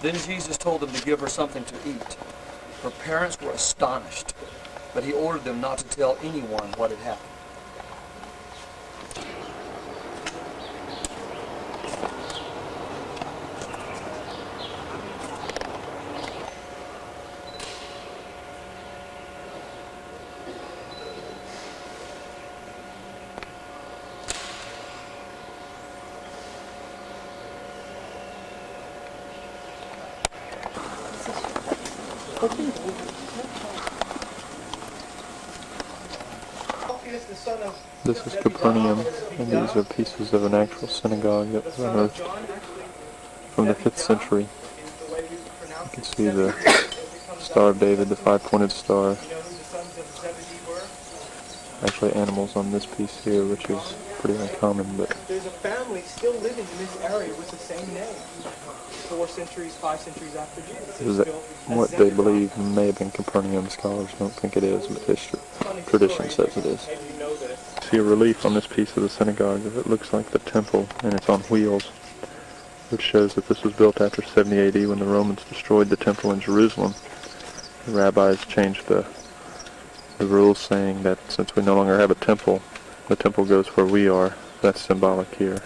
Then Jesus told them to give her something to eat. Her parents were astonished, but he ordered them not to tell anyone what had happened. This is Capernaum, and these are pieces of an actual synagogue that was unearthed from the 5th century. You can see the Star of David, the 5-pointed star. Actually animals on this piece here, which is pretty uncommon, but there's a family still living in this area with the same name. 4 centuries, 5 centuries after Jesus. this is what they believe may have been Capernaum. Scholars don't think it is, but history, tradition says it is. See a relief on this piece of the synagogue that looks like the temple, and it's on wheels, which shows that this was built after 70 AD when the Romans destroyed the temple in Jerusalem. The rabbis changed the rules, saying that since we no longer have a temple, the temple goes where we are. That's symbolic here.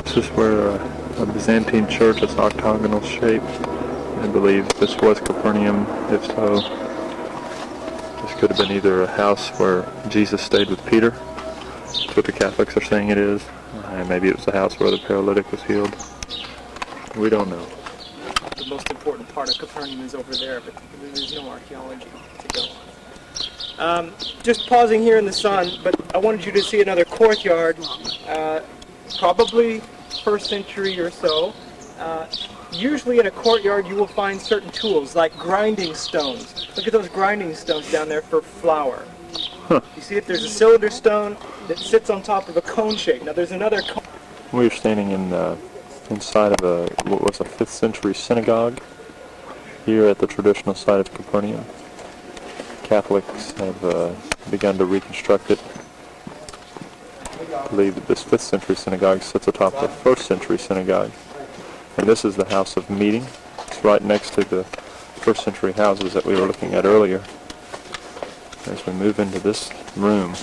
This is where a Byzantine church is octagonal shape. I believe this was Capernaum. If so, this could have been either a house where Jesus stayed with Peter. That's what the Catholics are saying it is. And maybe it was the house where the paralytic was healed. We don't know. The most important part of Capernaum is over there, but there's no archaeology to go on. Just pausing here in the sun, but I wanted you to see another courtyard, probably 1st century or so. Usually in a courtyard you will find certain tools like grinding stones. Look at those grinding stones down there for flour. Huh. You see if there's a cylinder stone that sits on top of a cone shape. Now there's another cone. We're standing inside of what was a 5th century synagogue here at the traditional site of Capernaum. Catholics have begun to reconstruct it. I believe that this 5th century synagogue sits atop the 1st century synagogue. And this is the house of meeting. It's right next to the 1st century houses that we were looking at earlier. As we move into this room,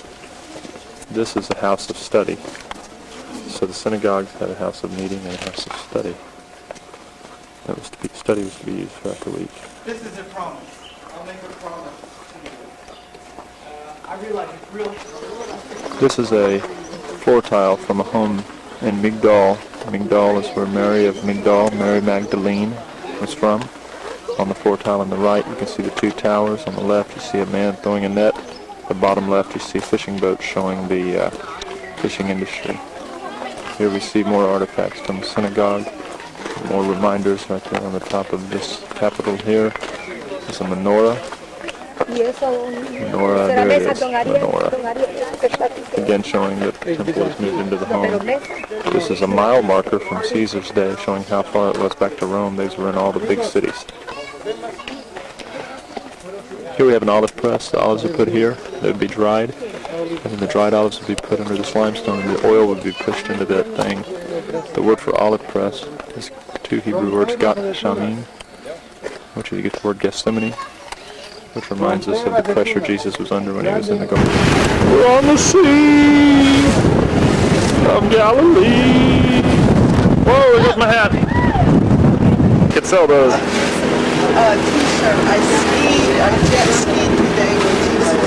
this is a house of study. So the synagogues had a house of meeting and a house of study. That was to be, study was to be used throughout the week. This is a promise. I'll make a promise to you. I realize it's real. This is a floor tile from a home in Migdal. Migdal is where Mary of Migdal, Mary Magdalene, was from. On the floor tile on the right, you can see the 2 towers. On the left, you see a man throwing a net. The bottom left, you see fishing boats showing the fishing industry. Here we see more artifacts from the synagogue. More reminders right there on the top of this capital here. There's a menorah. Menorah, there it is, menorah. Again showing that the temple has moved into the home. This is a mile marker from Caesar's day showing how far it was back to Rome. These were in all the big cities. Here we have an olive press. The olives are put here. They would be dried. And then the dried olives would be put under this limestone and the oil would be pushed into that thing. The word for olive press is 2 Hebrew words, gat shamim, which you get the word Gethsemane, which reminds us of the pressure Jesus was under when he was in the garden. We're on the Sea of Galilee. Whoa, there's my hat. You can sell those. T-shirt. I jet skied today with Jesus.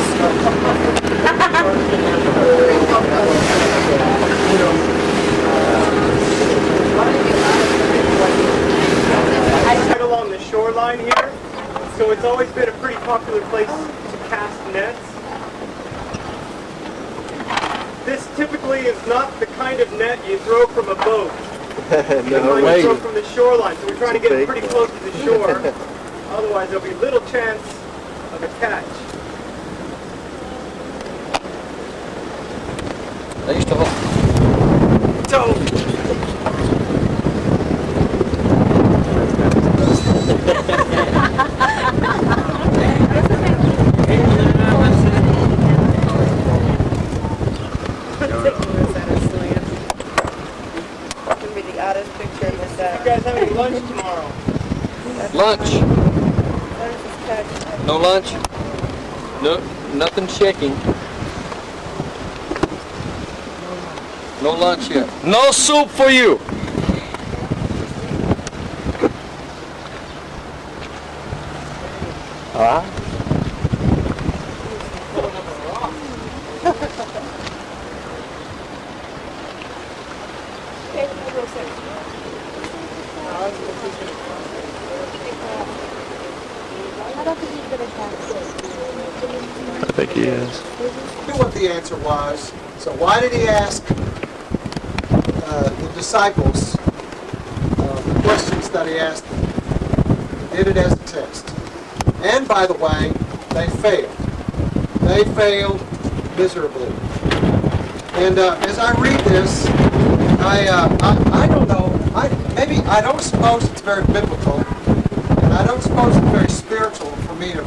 Right along the popular place to cast nets. This typically is not the kind of net you throw from a boat. No way. You throw from the shoreline, so we're trying to get it pretty close to the shore. Otherwise, there'll be little chance of a catch. I used to hold. You guys having lunch tomorrow? Lunch. No lunch? No, nothing shaking. No lunch yet. No soup for you. Ah. I think he is. Knew what the answer was. So why did he ask the disciples the questions that he asked them? He did it as a test. And by the way, they failed. They failed miserably. And as I read this, I don't know. Maybe I don't suppose it's very biblical, and I don't suppose it's very spiritual for me to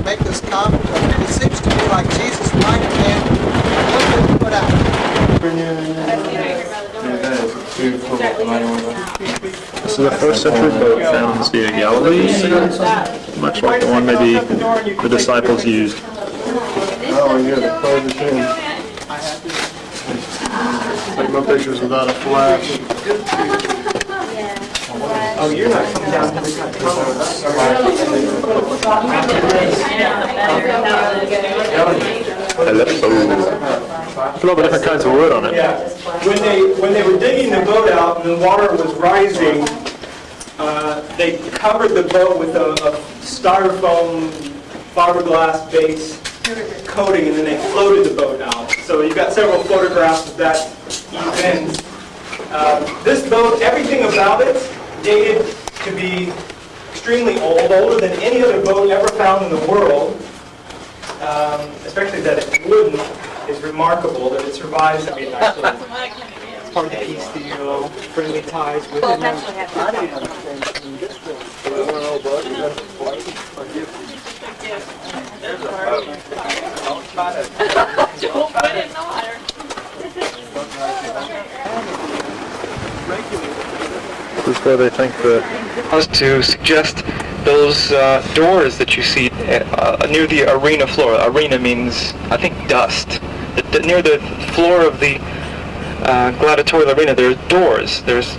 make this comment. It seems to me like Jesus might have been put out. This is a first century boat found in the Sea of Galilee, much like the one maybe the disciples used. Oh, you gotta close it in. Take no pictures without a flash. Oh, you're not coming down to the Put all the different kinds of wood on it. Yeah. When they were digging the boat out and the water was rising, they covered the boat with a styrofoam fiberglass base coating, and then they floated the boat out. So you've got several photographs of that event. This boat, everything about it, dated to be extremely old, older than any other boat ever found in the world. Especially that it's wooden is remarkable, that it survives. I mean, actually, it's part of the peace deal, friendly ties with it. Don't put it in the water. This is where they think the... I was to suggest those doors that you see near the arena floor. Arena means, I think, dust. Near the floor of the gladiatorial arena, there are doors. There's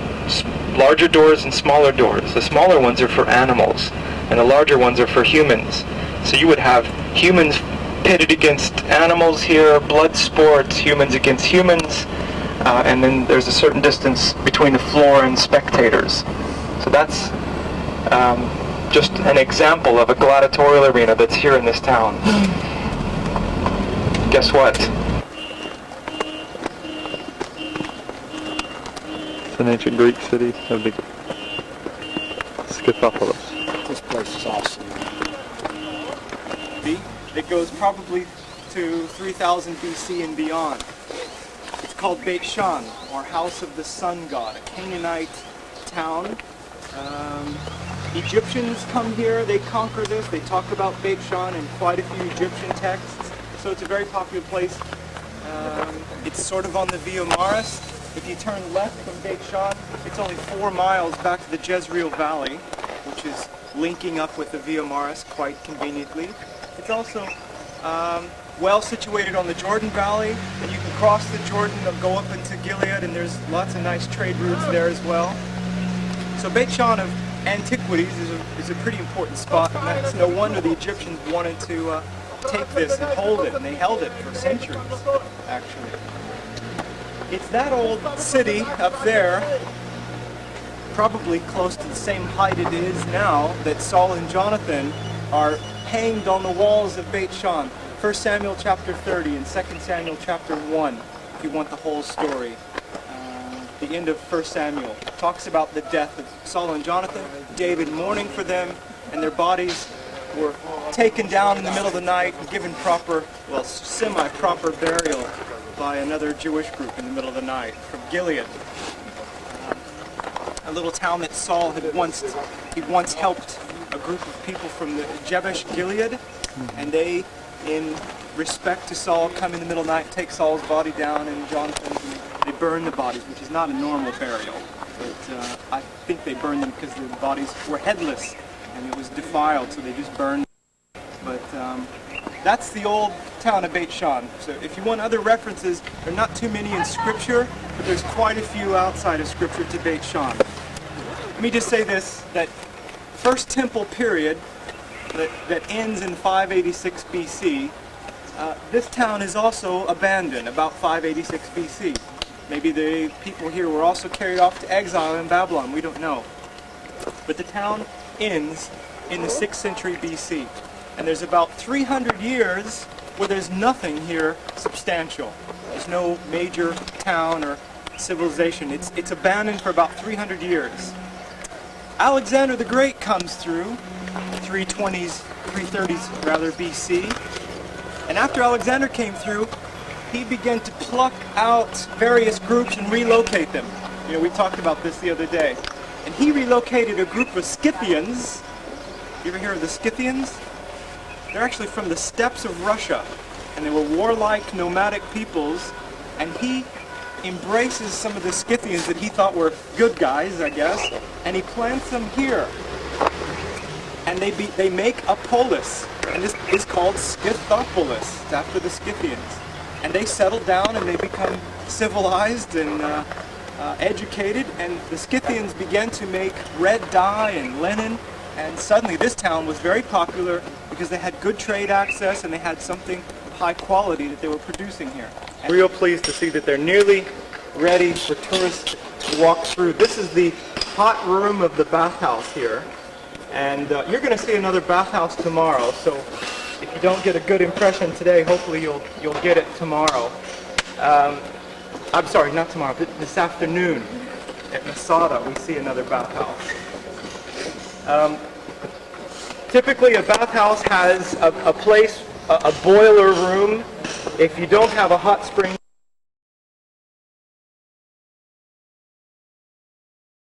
larger doors and smaller doors. The smaller ones are for animals, and the larger ones are for humans. So you would have humans pitted against animals here, blood sports, humans against humans, and then there's a certain distance between the floor and spectators. So that's just an example of a gladiatorial arena that's here in this town. Guess what? It's an ancient Greek city of the Scythopolis. This place is awesome. It goes probably to 3000 BC and beyond. It's called Beit Shan, or House of the Sun God, a Canaanite town. Egyptians come here, they conquer this, they talk about Beit Shan in quite a few Egyptian texts, so it's a very popular place. It's sort of on the Via Maris. If you turn left from Beit Shan, it's only 4 miles back to the Jezreel Valley, which is linking up with the Via Maris quite conveniently. It's also well situated on the Jordan Valley, and you can cross the Jordan and go up into Gilead, and there's lots of nice trade routes there as well. So Beit Shan of antiquities is a pretty important spot, and that's no wonder the Egyptians wanted to take this and hold it, and they held it for centuries, actually. It's that old city up there, probably close to the same height it is now, that Saul and Jonathan are hanged on the walls of Beit Shan. 1 Samuel chapter 30 and 2 Samuel chapter 1, if you want the whole story. The end of 1 Samuel talks about the death of Saul and Jonathan, David mourning for them, and their bodies were taken down in the middle of the night and given proper, well, semi-proper burial by another Jewish group in the middle of the night from Gilead. A little town that Saul had once helped a group of people from the Jabesh Gilead, and they, in respect to Saul, come in the middle of the night, take Saul's body down, and Jonathan's, and they burn the bodies, which is not a normal burial, but I think they burned them because the bodies were headless and it was defiled, so they just burned them. But that's the old town of Beit Shan. So if you want other references, there are not too many in Scripture, but there's quite a few outside of Scripture to Beit Shan. Let me just say this, that First Temple period that ends in 586 BC, this town is also abandoned about 586 BC. Maybe the people here were also carried off to exile in Babylon, we don't know. But the town ends in the 6th century BC. And there's about 300 years where there's nothing here substantial. There's no major town or civilization. It's abandoned for about 300 years. Alexander the Great comes through, 330s BC. And after Alexander came through, he began to pluck out various groups and relocate them. You know, we talked about this the other day. And he relocated a group of Scythians. You ever hear of the Scythians? They're actually from the steppes of Russia. And they were warlike, nomadic peoples. And he embraces some of the Scythians that he thought were good guys, I guess. And he plants them here. And they make a polis. And this is called Scythopolis. It's after the Scythians. And they settle down and they become civilized and educated, and the Scythians began to make red dye and linen, and suddenly this town was very popular because they had good trade access and they had something of high quality that they were producing here. And real pleased to see that they're nearly ready for tourists to walk through. This is the hot room of the bathhouse here, and you're going to see another bathhouse tomorrow, so if you don't get a good impression today, hopefully you'll get it tomorrow. I'm sorry, not tomorrow, but this afternoon at Masada we see another bathhouse. Typically a bathhouse has a place, a boiler room. If you don't have a hot spring